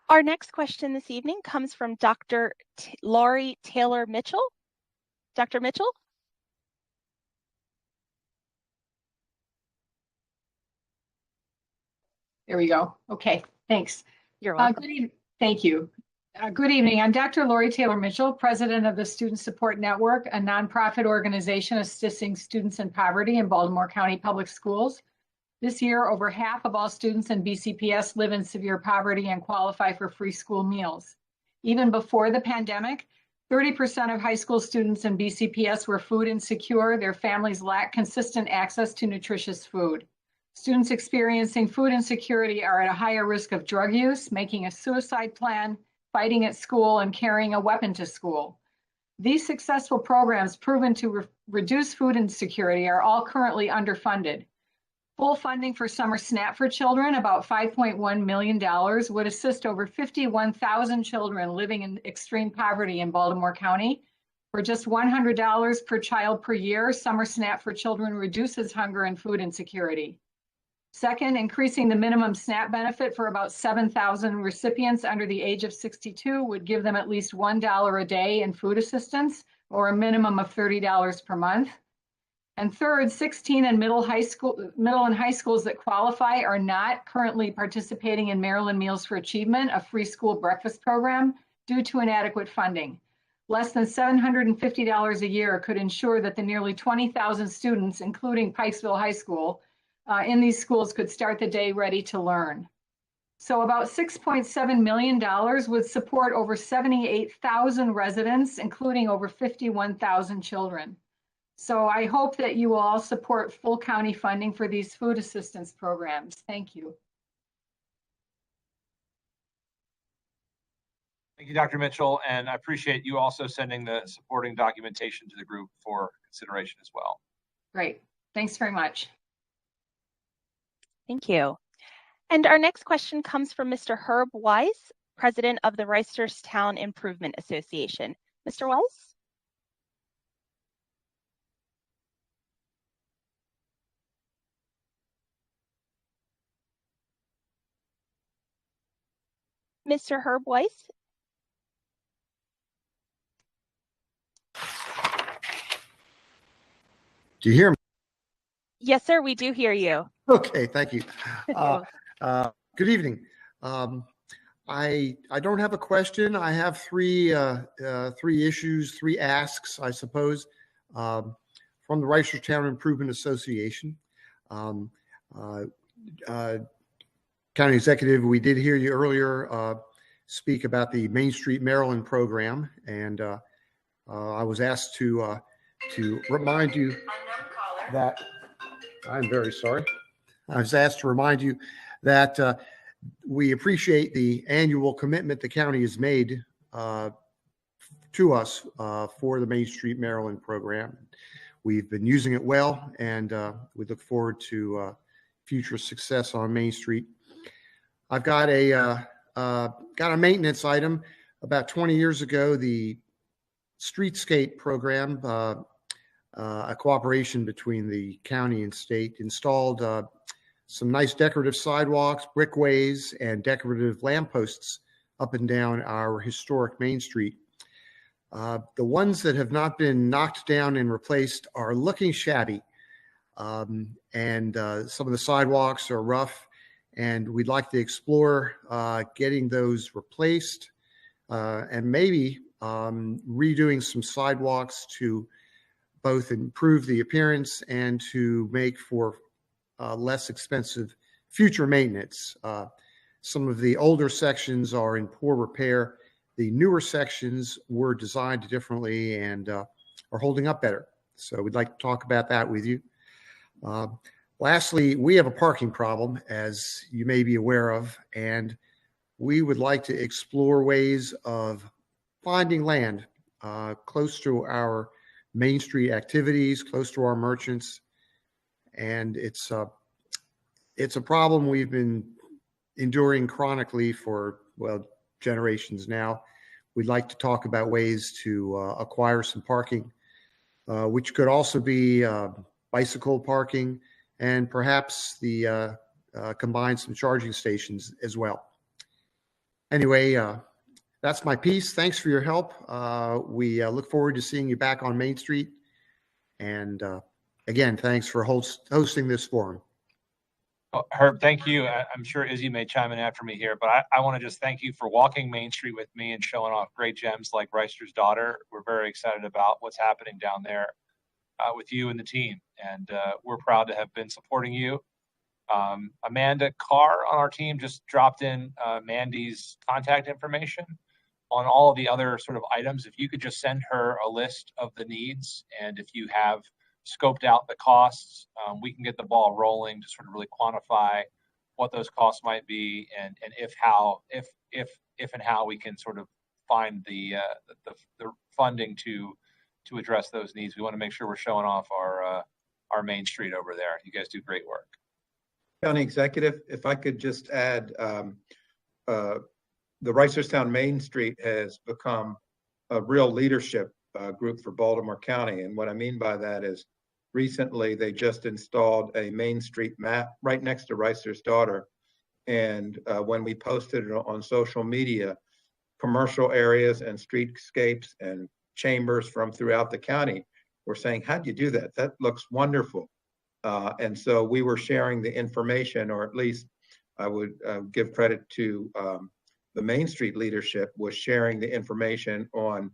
Our next question this evening comes from Dr. Laurie Taylor Mitchell. Dr. Mitchell? There we go. Okay, thanks. You're welcome. Thank you. Good evening. I'm Dr. Laurie Taylor Mitchell, president of the Student Support Network, a nonprofit organization assisting students in poverty in Baltimore County Public Schools. This year, over half of all students in BCPS live in severe poverty and qualify for free school meals. Even before the pandemic, 30% of high school students in BCPS were food insecure. Their families lack consistent access to nutritious food. Students experiencing food insecurity are at a higher risk of drug use, making a suicide plan, fighting at school, and carrying a weapon to school. These successful programs proven to reduce food insecurity are all currently underfunded. Full funding for Summer SNAP for children, about $5.1 million, would assist over 51,000 children living in extreme poverty in Baltimore County. For just $100 per child per year, Summer SNAP for children reduces hunger and food insecurity. Second, increasing the minimum SNAP benefit for about 7,000 recipients under the age of 62 would give them at least $1 a day in food assistance, or a minimum of $30 per month. And third, 16 and middle and high schools that qualify are not currently participating in Maryland Meals for Achievement, a free school breakfast program, due to inadequate funding. Less than $750 a year could ensure that the nearly 20,000 students, including Pikesville High School, in these schools could start the day ready to learn. So about $6.7 million would support over 78,000 residents, including over 51,000 children. So I hope that you will all support full county funding for these food assistance programs. Thank you. Thank you, Dr. Mitchell, and I appreciate you also sending the supporting documentation to the group for consideration as well. Great. Thanks very much. Thank you. And our next question comes from Mr. Herb Weiss, President of the Reisterstown Improvement Association. Mr. Weiss? Mr. Herb Weiss? Do you hear me? Yes, sir, we do hear you. Okay, thank you. Good evening. I don't have a question. I have three issues, three asks, I suppose, from the Reisterstown Improvement Association. County Executive, we did hear you earlier speak about the Main Street Maryland program, and I was asked to remind you that I'm very sorry. I was asked to remind you that we appreciate the annual commitment the county has made to us for the Main Street Maryland program. We've been using it well, and we look forward to future success on Main Street. I've got a maintenance item. About 20 years ago, the Streetscape program, a cooperation between the county and state, installed some nice decorative sidewalks, brickways, and decorative lampposts up and down our historic Main Street. The ones that have not been knocked down and replaced are looking shabby, and some of the sidewalks are rough, and we'd like to explore getting those replaced and maybe redoing some sidewalks to both improve the appearance and to make for less expensive future maintenance. Some of the older sections are in poor repair. The newer sections were designed differently and are holding up better. So we'd like to talk about that with you. Lastly, we have a parking problem, as you may be aware of, and we would like to explore ways of finding land close to our Main Street activities, close to our merchants. And it's a problem we've been enduring chronically for, well, generations now. We'd like to talk about ways to acquire some parking, which could also be bicycle parking, and perhaps the combine some charging stations as well. Anyway, that's my piece. Thanks for your help. We look forward to seeing you back on Main Street. And again, thanks for hosting this forum. Well, Herb, thank you. I'm sure Izzy may chime in after me here, but I want to just thank you for walking Main Street with me and showing off great gems like Reister's Daughter. We're very excited about what's happening down there with you and the team, and we're proud to have been supporting you. Amanda Carr on our team just dropped in Mandy's contact information on all of the other sort of items. If you could just send her a list of the needs, and if you have scoped out the costs, we can get the ball rolling to sort of really quantify what those costs might be, and if and how we can sort of find the funding to address those needs. We want to make sure we're showing off our Main Street over there. You guys do great work. County Executive, if I could just add, the Reisterstown Main Street has become a real leadership group for Baltimore County. And what I mean by that is recently they just installed a Main Street map right next to Reister's Daughter. And when we posted it on social media, commercial areas and streetscapes and chambers from throughout the county were saying, how'd you do that? That looks wonderful. And so we were sharing the information, or at least I would give credit to the Main Street leadership, was sharing the information on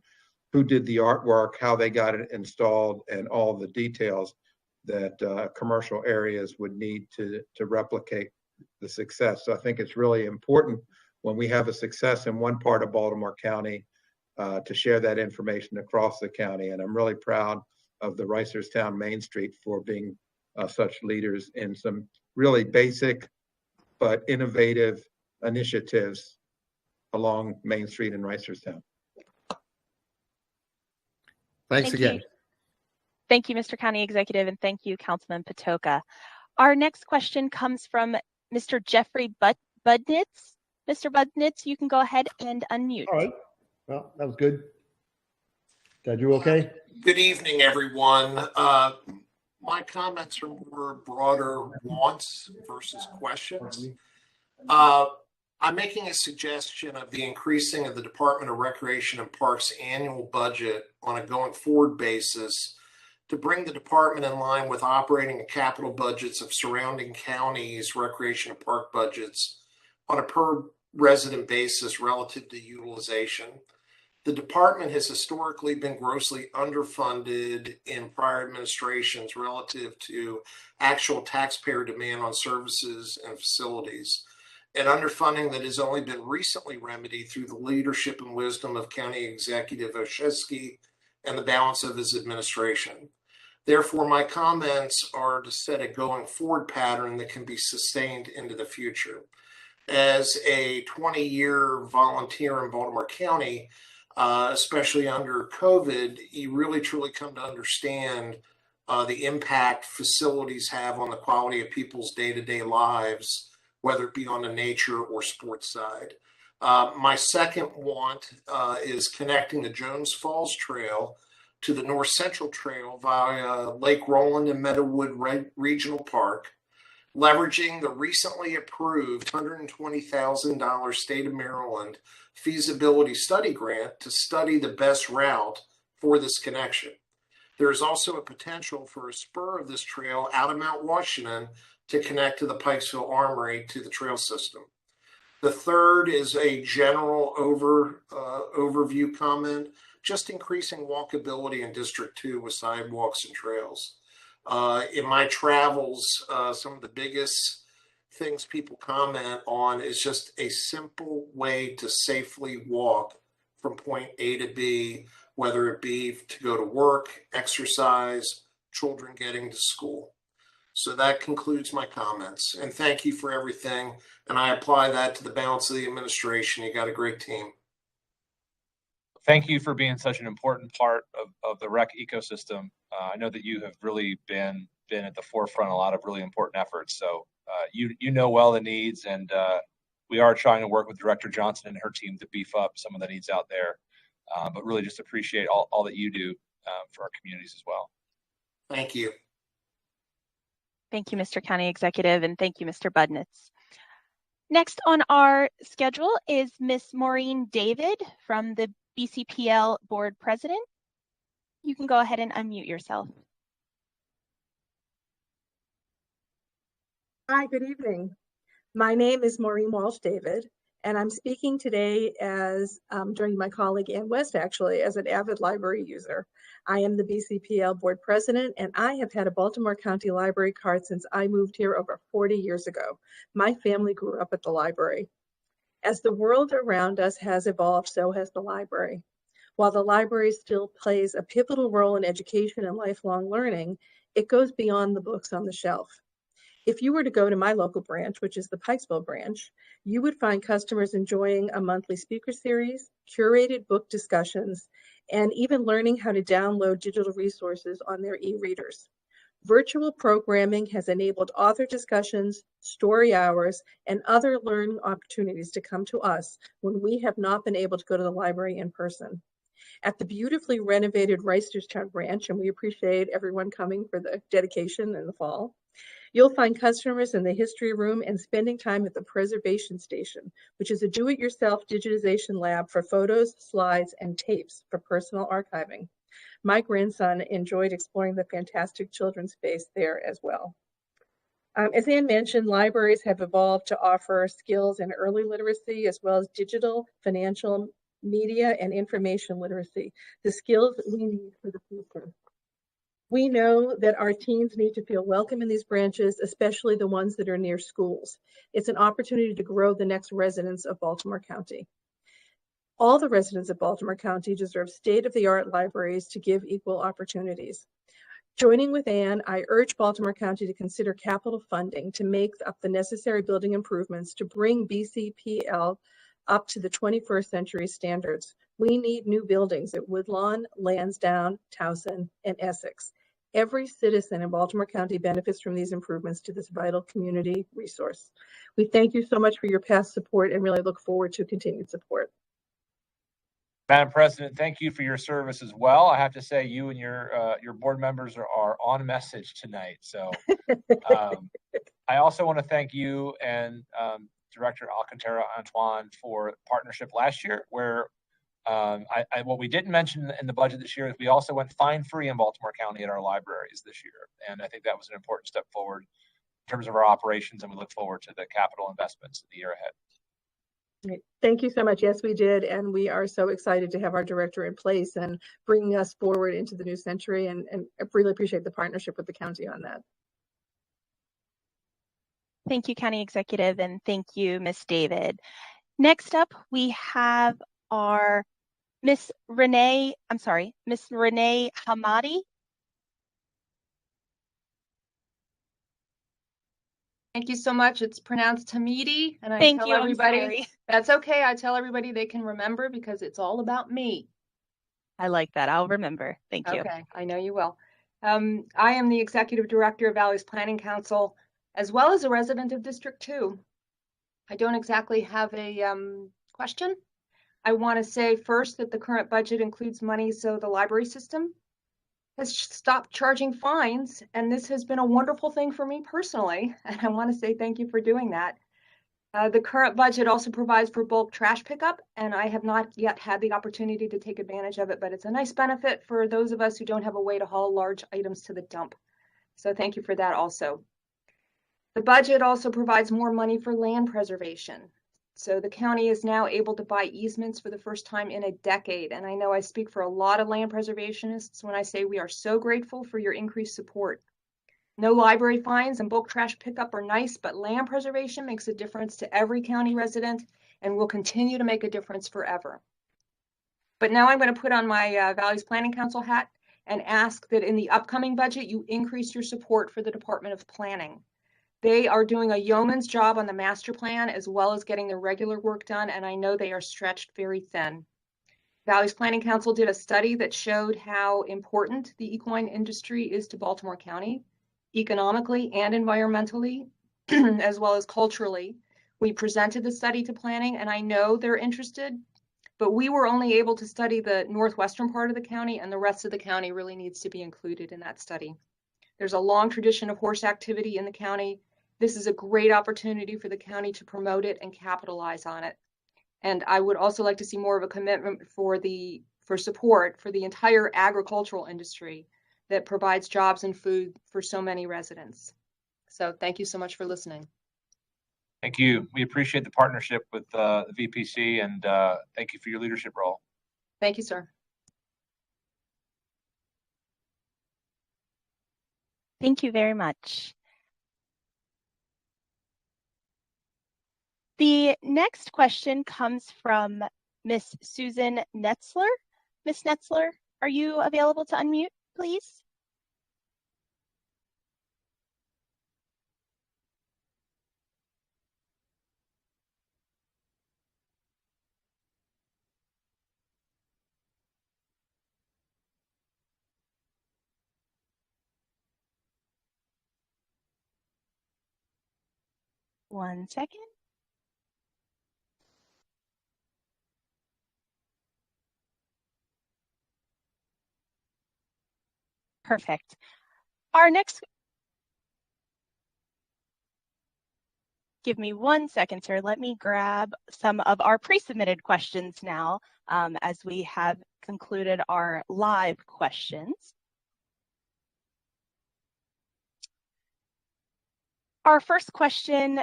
who did the artwork, how they got it installed, and all the details that commercial areas would need to replicate the success. So I think it's really important when we have a success in one part of Baltimore County to share that information across the county. And I'm really proud of the Reisterstown Main Street for being such leaders in some really basic but innovative initiatives along Main Street in Reisterstown. Thanks Thank again. you. Thank you, Mr. County Executive, and thank you, Councilman Patoka. Our next question comes from Mr. Jeffrey Budnitz. Mr. Budnitz, you can go ahead and unmute. All right. Well, that was good. Did I do okay? Good evening, everyone. My comments are more broader wants versus questions. I'm making a suggestion of the increasing of the Department of Recreation and Parks annual budget on a going forward basis to bring the department in line with operating and capital budgets of surrounding counties' recreation and park budgets on a per resident basis relative to utilization. The department has historically been grossly underfunded in prior administrations relative to actual taxpayer demand on services and facilities, an underfunding that has only been recently remedied through the leadership and wisdom of County Executive Olszewski and the balance of his administration. Therefore, my comments are to set a going forward pattern that can be sustained into the future. As a 20-year volunteer in Baltimore County, especially under COVID, you really truly come to understand the impact facilities have on the quality of people's day-to-day lives, whether it be on the nature or sports side. My second want is connecting the Jones Falls Trail to the North Central Trail via Lake Roland and Meadowood Regional Park, leveraging the recently approved $120,000 state of Maryland feasibility study grant to study the best route for this connection. There is also a potential for a spur of this trail out of Mount Washington to connect to the Pikesville Armory to the trail system. The third is a general overview comment, just increasing walkability in District 2 with sidewalks and trails. In my travels, some of the biggest things people comment on is just a simple way to safely walk from point A to B, whether it be to go to work, exercise, children getting to school. So that concludes my comments. And thank you for everything. And I apply that to the balance of the administration. You got a great team. Thank you for being such an important part of the rec ecosystem. I know that you have really been at the forefront of a lot of really important efforts. So you know well the needs, and we are trying to work with Director Johnson and her team to beef up some of the needs out there. But really just appreciate all that you do for our communities as well. Thank you. Thank you, Mr. County Executive, and thank you, Mr. Budnitz. Next on our schedule is Ms. Maureen David from the BCPL Board President. You can go ahead and unmute yourself. Hi, good evening. My name is Maureen Walsh-David, and I'm speaking today as, during my colleague Ann West actually, as an avid library user. I am the BCPL Board President, and I have had a Baltimore County Library card since I moved here over 40 years ago. My family grew up at the library. As the world around us has evolved, so has the library. While the library still plays a pivotal role in education and lifelong learning, it goes beyond the books on the shelf. If you were to go to my local branch, which is the Pikesville branch, you would find customers enjoying a monthly speaker series, curated book discussions, and even learning how to download digital resources on their e-readers. Virtual programming has enabled author discussions, story hours, and other learning opportunities to come to us when we have not been able to go to the library in person. At the beautifully renovated Reisterstown branch, and we appreciate everyone coming for the dedication in the fall, you'll find customers in the history room and spending time at the preservation station, which is a do-it-yourself digitization lab for photos, slides, and tapes for personal archiving. My grandson enjoyed exploring the fantastic children's space there as well. As Ann mentioned, libraries have evolved to offer skills in early literacy as well as digital, financial, media, and information literacy, the skills that we need for the future. We know that our teens need to feel welcome in these branches, especially the ones that are near schools. It's an opportunity to grow the next residents of Baltimore County. All the residents of Baltimore County deserve state-of-the-art libraries to give equal opportunities. Joining with Ann, I urge Baltimore County to consider capital funding to make up the necessary building improvements to bring BCPL up to the 21st century standards. We need new buildings at Woodlawn, Lansdowne, Towson, and Essex. Every citizen in Baltimore County benefits from these improvements to this vital community resource. We thank you so much for your past support and really look forward to continued support. Madam President, thank you for your service as well. I have to say, you and your board members are on message tonight. So I also want to thank you and Director Alcantara Antoine for partnership last year, where what we didn't mention in the budget this year is we also went fine-free in Baltimore County at our libraries this year. And I think that was an important step forward in terms of our operations, and we look forward to the capital investments in the year ahead. Great. Thank you so much. Yes, we did. And we are so excited to have our director in place and bringing us forward into the new century. And I really appreciate the partnership with the county on that. Thank you, County Executive, and thank you, Ms. David. Next up, we have our Miss Renee Hamadi. Thank you so much. It's pronounced Hamidi, and I Thank tell you, everybody that's okay. I tell everybody they can remember because it's all about me. I like that. I'll remember. Thank you. Okay, I know you will. I am the Executive Director of Valley's Planning Council, as well as a resident of District 2. I don't exactly have a question. I want to say first that the current budget includes money so the library system has stopped charging fines, and this has been a wonderful thing for me personally, and I want to say thank you for doing that. The current budget also provides for bulk trash pickup, and I have not yet had the opportunity to take advantage of it, but it's a nice benefit for those of us who don't have a way to haul large items to the dump. So thank you for that also. The budget also provides more money for land preservation. So the county is now able to buy easements for the first time in a decade. And I know I speak for a lot of land preservationists when I say we are so grateful for your increased support. No library fines and bulk trash pickup are nice, but land preservation makes a difference to every county resident and will continue to make a difference forever. But now I'm going to put on my Valley's Planning Council hat and ask that in the upcoming budget, you increase your support for the Department of Planning. They are doing a yeoman's job on the master plan as well as getting their regular work done, and I know they are stretched very thin. Valley's Planning Council did a study that showed how important the equine industry is to Baltimore County, economically and environmentally, as well as culturally. We presented the study to planning, and I know they're interested, but we were only able to study the northwestern part of the county, and the rest of the county really needs to be included in that study. There's a long tradition of horse activity in the county. This is a great opportunity for the county to promote it and capitalize on it. And I would also like to see more of a commitment for support for the entire agricultural industry that provides jobs and food for so many residents. So thank you so much for listening. Thank you. We appreciate the partnership with the VPC, and thank you for your leadership role. Thank you, sir. Thank you very much. The next question comes from Miss Susan Netzler. Miss Netzler, are you available to unmute, please? One second. Perfect. Our next, give me 1 second, sir. Let me grab some of our pre-submitted questions now as we have concluded our live questions. Our first question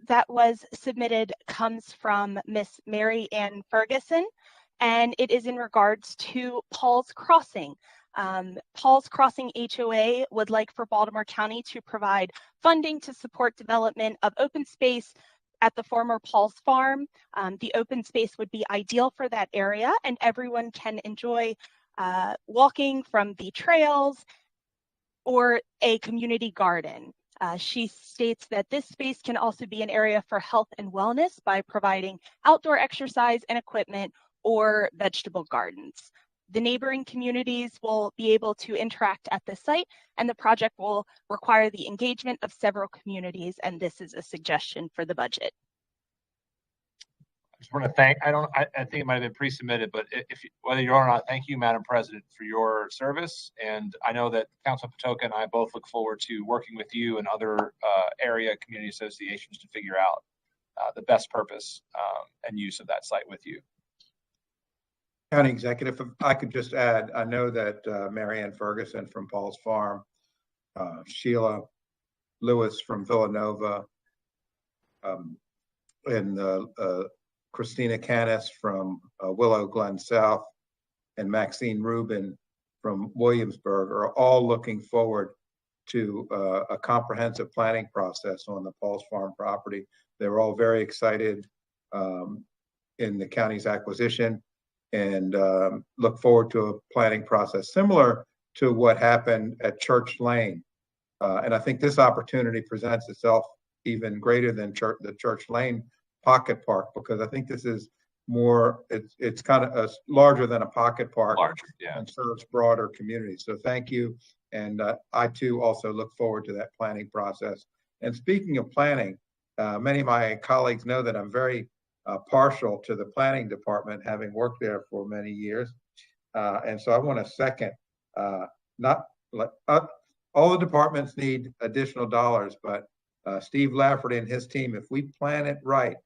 that was submitted comes from Miss Mary Ann Ferguson, and it is in regards to Paul's Crossing. Paul's Crossing HOA would like for Baltimore County to provide funding to support development of open space at the former Paul's Farm. The open space would be ideal for that area, and everyone can enjoy walking from the trails or a community garden. She states that this space can also be an area for health and wellness by providing outdoor exercise and equipment or vegetable gardens. The neighboring communities will be able to interact at the site, and the project will require the engagement of several communities, and this is a suggestion for the budget. I just want to thank, I think it might have been pre-submitted, but whether you're on or not, thank you, Madam President, for your service. And I know that Councilman Patoka and I both look forward to working with you and other area community associations to figure out the best purpose and use of that site with you. County Executive, if I could just add, I know that Marianne Ferguson from Paul's Farm, Sheila Lewis from Villanova, and Christina Canis from Willow Glen South, and Maxine Rubin from Williamsburg are all looking forward to a comprehensive planning process on the Paul's Farm property. They were all very excited in the county's acquisition, and look forward to a planning process similar to what happened at Church Lane. And I think this opportunity presents itself even greater than the Church Lane pocket park, because I think this is more, it's kind of larger than a pocket park. Larger, yeah. And serves broader communities. So thank you. And I too also look forward to that planning process. And speaking of planning, many of my colleagues know that I'm very partial to the planning department, having worked there for many years. And so I want to second, not all the departments need additional dollars, but Steve Lafferty and his team, if we plan it right,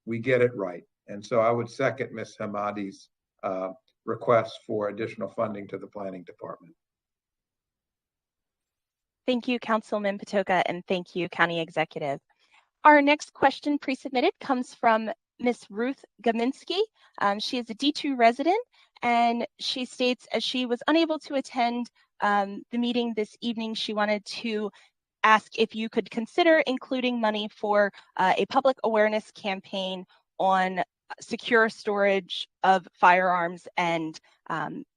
we get it right. And so I would second Ms. Hamadi's request for additional funding to the planning department. Thank you, Councilman Patoka, and thank you, County Executive. Our next question pre-submitted comes from Ms. Ruth Gaminsky. She is a D2 resident, and she states, as she was unable to attend the meeting this evening, she wanted to ask if you could consider including money for a public awareness campaign on secure storage of firearms and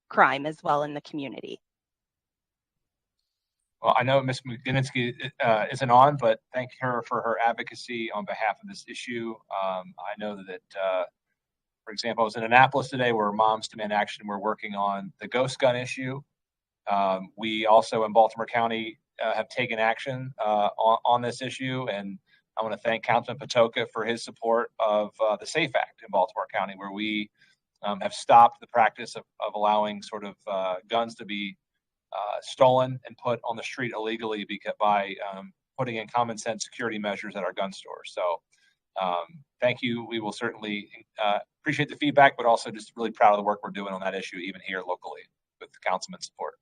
crime as well in the community. Well, I know Ms. Gaminsky isn't on, but thank her for her advocacy on behalf of this issue. I know that, for example, I was in Annapolis today where Moms Demand Action, we're working on the ghost gun issue. We also in Baltimore County have taken action on this issue, and I want to thank Councilman Patoka for his support of the SAFE Act in Baltimore County, where we have stopped the practice of allowing sort of guns to be stolen and put on the street illegally by putting in common sense security measures at our gun stores. So thank you. We will certainly appreciate the feedback, but also just really proud of the work we're doing on that issue, even here locally with the councilman's support.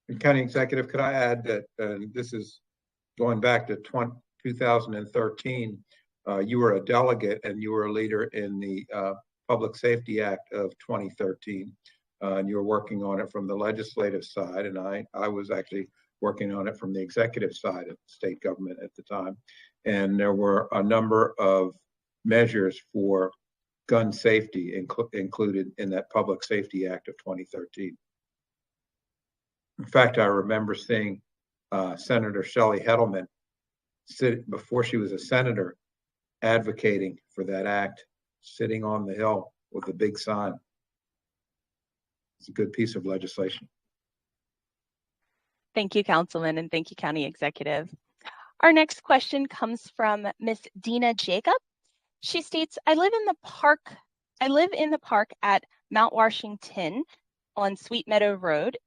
And County Executive, could I add that this is going back to 2013. You were a delegate and you were a leader in the Public Safety Act of 2013. And you were working on it from the legislative side, and I was actually working on it from the executive side of state government at the time. And there were a number of measures for gun safety included in that Public Safety Act of 2013. In fact, I remember seeing Senator Shelley Hettleman sit before she was a senator advocating for that act, sitting on the Hill with a big sign. It's a good piece of legislation. Thank you, Councilman, and thank you, County Executive. Our next question comes from Miss Dina Jacob. She states, I live in the park at Mount Washington on Sweet Meadow Road,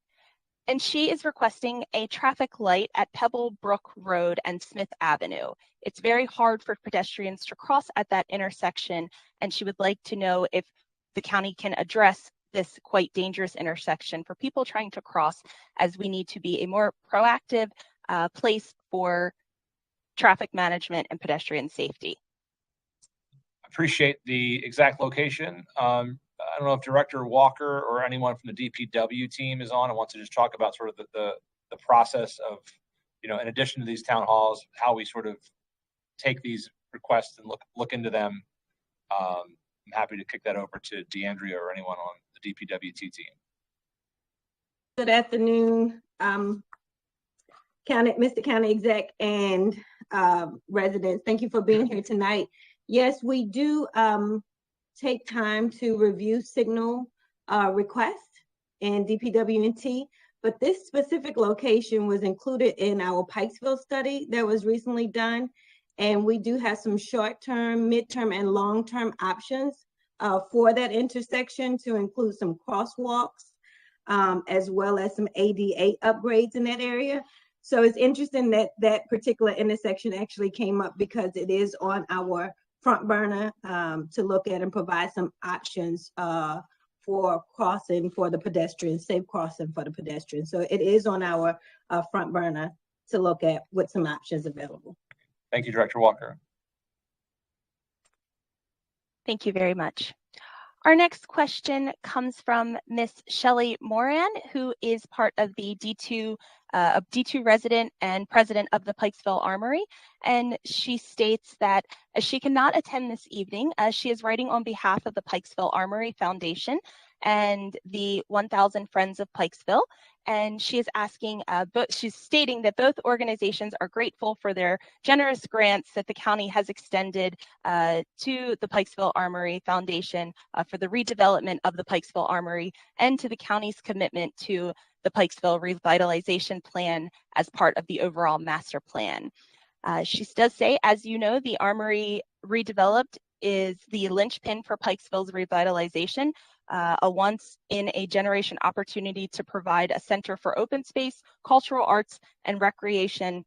and she is requesting a traffic light at Pebble Brook Road and Smith Avenue. It's very hard for pedestrians to cross at that intersection, and she would like to know if the county can address this quite dangerous intersection for people trying to cross, as we need to be a more proactive place for traffic management and pedestrian safety. Appreciate the exact location. I don't know if Director Walker or anyone from the DPW team is on and wants to just talk about sort of the process of, in addition to these town halls, how we sort of take these requests and look into them. I'm happy to kick that over to DeAndrea or anyone on the DPWT team. Good afternoon. Mr. County Exec and residents, thank you for being here tonight. Yes, we do take time to review signal requests in DPWNT, but this specific location was included in our Pikesville study that was recently done. And we do have some short-term, mid-term, and long-term options for that intersection to include some crosswalks, as well as some ADA upgrades in that area. So it's interesting that that particular intersection actually came up because it is on our front burner to look at and provide some options for crossing for the pedestrians, safe crossing for the pedestrians. So it is on our front burner to look at with some options available. Thank you, Director Walker. Thank you very much. Our next question comes from Miss Shelley Moran, who is part of the D2 resident and president of the Pikesville Armory. And she states that she cannot attend this evening, she is writing on behalf of the Pikesville Armory Foundation and the 1,000 Friends of Pikesville. And she is asking, she's stating that both organizations are grateful for their generous grants that the county has extended to the Pikesville Armory Foundation for the redevelopment of the Pikesville Armory and to the county's commitment to the Pikesville Revitalization Plan as part of the overall master plan. She does say, as you know, the Armory redeveloped is the linchpin for Pikesville's revitalization, a once-in-a-generation opportunity to provide a center for open space, cultural arts, and recreation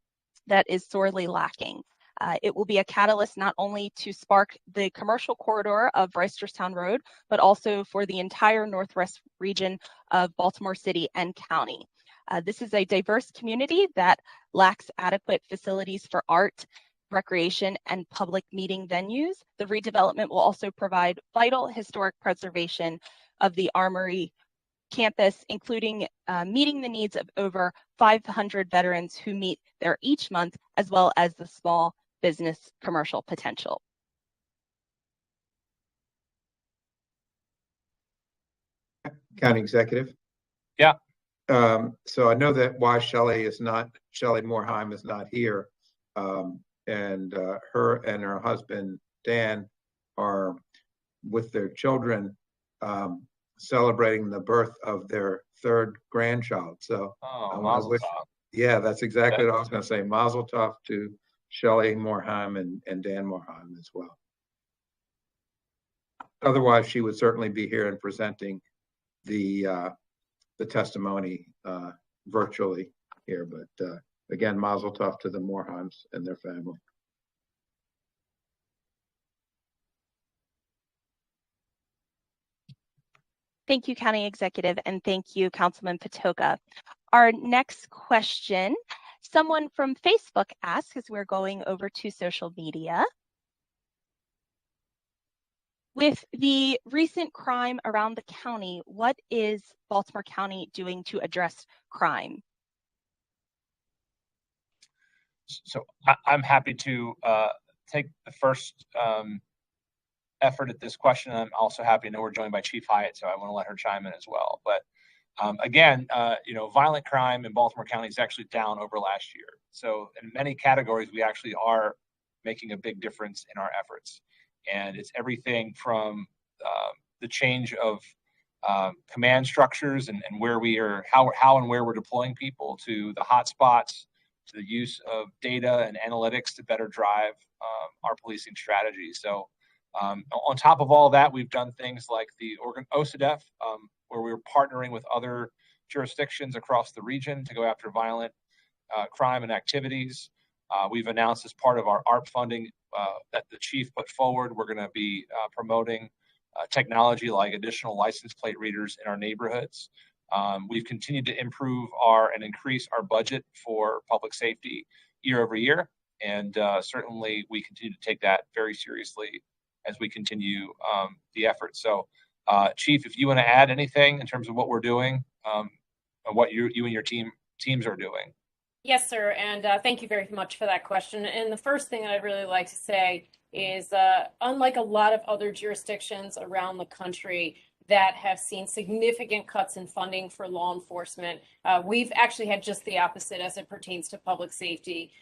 that is sorely lacking. It will be a catalyst not only to spark the commercial corridor of Reisterstown Road, but also for the entire northwest region of Baltimore City and County. This is a diverse community that lacks adequate facilities for art, recreation, and public meeting venues. The redevelopment will also provide vital historic preservation of the Armory campus, including meeting the needs of over 500 veterans who meet there each month, as well as the small business commercial potential. County Executive. Yeah. So I know that why Shelley Moorheim is not here. And her and her husband, Dan, are with their children celebrating the birth of their third grandchild. So Mazel tov. Yeah, that's exactly what I was going to say. Mazel tov to Shelley Moorheim and Dan Moorheim as well. Otherwise, she would certainly be here and presenting the testimony virtually here. But again, mazel tov to the Moorheims and their family. Thank you, County Executive, and thank you, Councilman Patoka. Our next question, someone from Facebook asks, as we're going over to social media, with the recent crime around the county, what is Baltimore County doing to address crime? So I'm happy to take the first effort at this question. I'm also happy to know we're joined by Chief Hyatt, so I want to let her chime in as well. But again, violent crime in Baltimore County is actually down over last year. So in many categories, we actually are making a big difference in our efforts. And it's everything from the change of command structures and where we are, how and where we're deploying people, to the hotspots, to the use of data and analytics to better drive our policing strategy. So on top of all that, we've done things like the OCDEF, where we're partnering with other jurisdictions across the region to go after violent crime and activities. We've announced as part of our ARP funding that the chief put forward, we're going to be promoting technology like additional license plate readers in our neighborhoods. We've continued to improve and increase our budget for public safety year over year. And certainly we continue to take that very seriously as we continue the effort. So Chief, if you want to add anything in terms of what we're doing and what you and your teams are doing. Yes, sir. And thank you very much for that question. And the first thing I'd really like to say is, unlike a lot of other jurisdictions around the country, that have seen significant cuts in funding for law enforcement. We've actually had just the opposite as it pertains to public safety.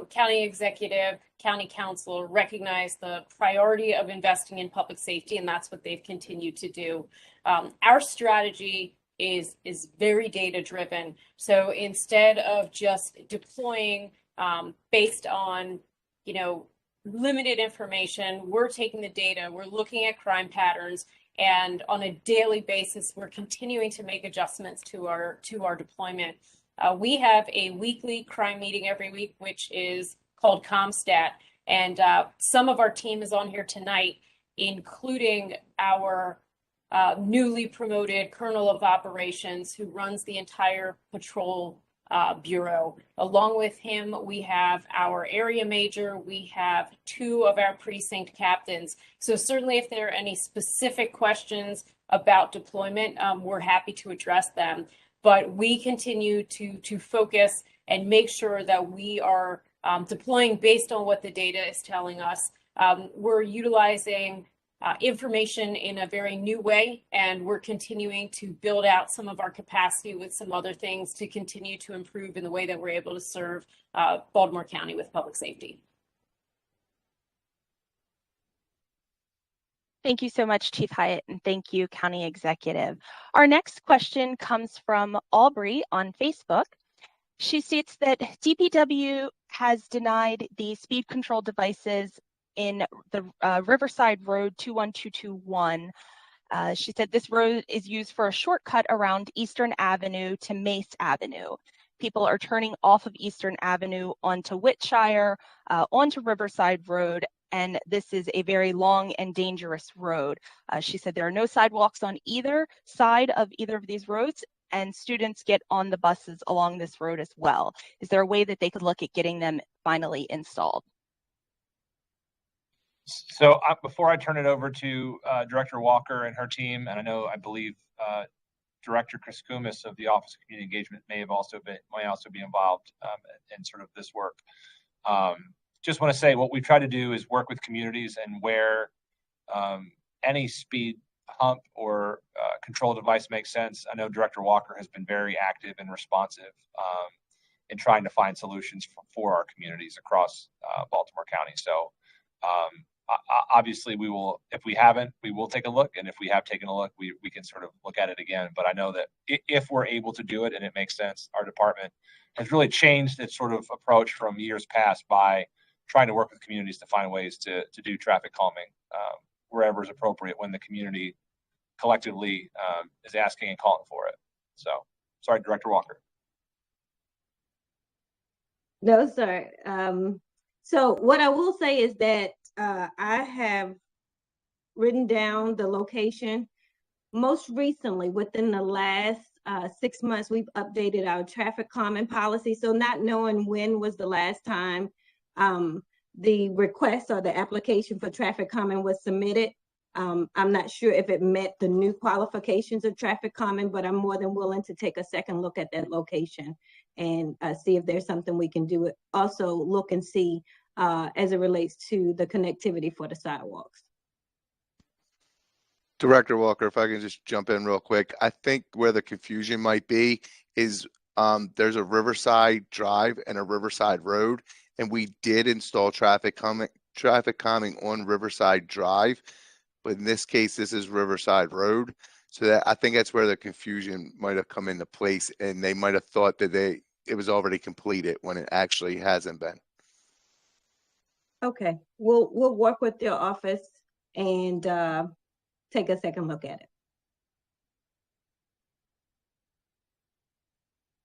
County executive, county council recognize the priority of investing in public safety, and that's what they've continued to do. Our strategy is very data driven. So instead of just deploying based on, limited information, we're taking the data, we're looking at crime patterns, and on a daily basis, we're continuing to make adjustments to our deployment. We have a weekly crime meeting every week, which is called ComStat, and some of our team is on here tonight, including our newly promoted Colonel of Operations, who runs the entire patrol bureau. Along with him, we have our area major, we have 2 of our precinct captains. So certainly if there are any specific questions about deployment, we're happy to address them. But we continue to focus and make sure that we are deploying based on what the data is telling us. We're utilizing information in a very new way, and we're continuing to build out some of our capacity with some other things to continue to improve in the way that we're able to serve Baltimore County with public safety. Thank you so much, Chief Hyatt, and thank you, County Executive. Our next question comes from Aubrey on Facebook. She states that DPW has denied the speed control devices in the Riverside Road 21221. She said this road is used for a shortcut around Eastern Avenue to Mace Avenue. People are turning off of Eastern Avenue onto Whitshire, onto Riverside Road, and this is a very long and dangerous road. She said there are no sidewalks on either side of either of these roads, and students get on the buses along this road as well. Is there a way that they could look at getting them finally installed? So before I turn it over to Director Walker and her team, and I believe Director Chris Kumis of the Office of Community Engagement may also be involved in sort of this work. Just want to say what we try to do is work with communities, and where any speed hump or control device makes sense. I know Director Walker has been very active and responsive in trying to find solutions for our communities across Baltimore County. So obviously we will, if we haven't, we will take a look. And if we have taken a look, we can sort of look at it again. But I know that if we're able to do it and it makes sense, our department has really changed its sort of approach from years past by trying to work with communities to find ways to do traffic calming wherever is appropriate when the community collectively is asking and calling for it. So, sorry, Director Walker. No, sir. So what I will say is that I have written down the location. Most recently, within the last 6 months, we've updated our traffic calming policy. So not knowing when was the last time the request or the application for traffic calming was submitted, I'm not sure if it met the new qualifications of traffic calming, but I'm more than willing to take a second look at that location and see if there's something we can do. Also look and see as it relates to the connectivity for the sidewalks. Director Walker, if I can just jump in real quick. I think where the confusion might be is there's a Riverside Drive and a Riverside Road, and we did install traffic calming on Riverside Drive, but in this case, this is Riverside Road. So that, I think that's where the confusion might have come into place, and they might have thought that it was already completed when it actually hasn't been. Okay, we'll work with your office and take a second look at it.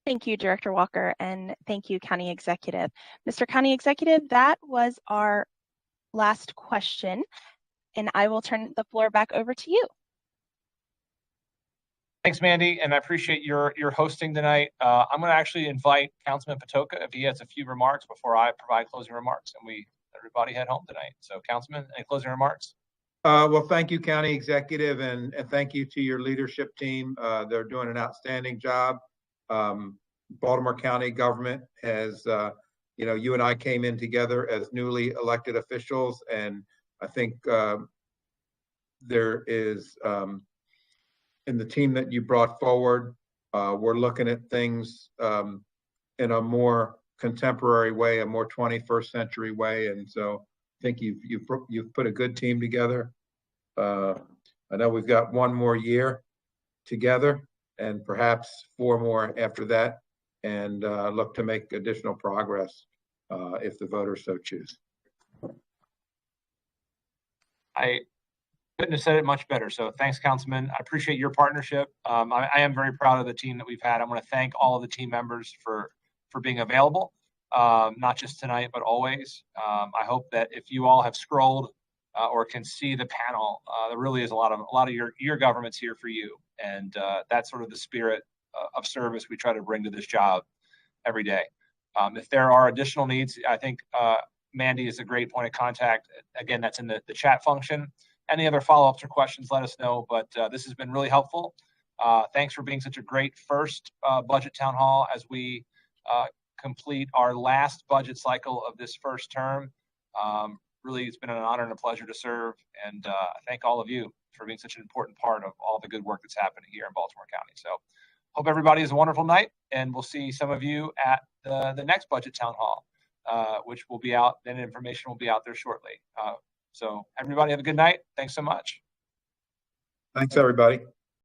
Thank you, Director Walker, and thank you, County Executive. Mr. County Executive, that was our last question, and I will turn the floor back over to you. Thanks, Mandy, and I appreciate your hosting tonight. I'm going to actually invite Councilman Patoka if he has a few remarks before I provide closing remarks, and everybody head home tonight. So, Councilman, any closing remarks? Well, thank you, County Executive, and thank you to your leadership team. They're doing an outstanding job. Baltimore County government has, you and I came in together as newly elected officials, and I think there is in the team that you brought forward. We're looking at things in a more contemporary way, a more 21st century way. And so I think you've put a good team together. I know we've got one more year together and perhaps 4 more after that, and look to make additional progress if the voters so choose. I couldn't have said it much better. So thanks, Councilman. I appreciate your partnership. I am very proud of the team that we've had. I want to thank all of the team members for being available, not just tonight, but always. I hope that if you all have scrolled or can see the panel, there really is a lot of your government's here for you. And that's sort of the spirit of service we try to bring to this job every day. If there are additional needs, I think Mandy is a great point of contact. Again, that's in the chat function. Any other follow-ups or questions, let us know. But this has been really helpful. Thanks for being such a great first budget town hall as we complete our last budget cycle of this first term. Really, it's been an honor and a pleasure to serve. And I thank all of you for being such an important part of all the good work that's happening here in Baltimore County. So hope everybody has a wonderful night, and we'll see some of you at the next budget town hall, which will be out, then information will be out there shortly. So everybody have a good night. Thanks so much. Thanks, everybody.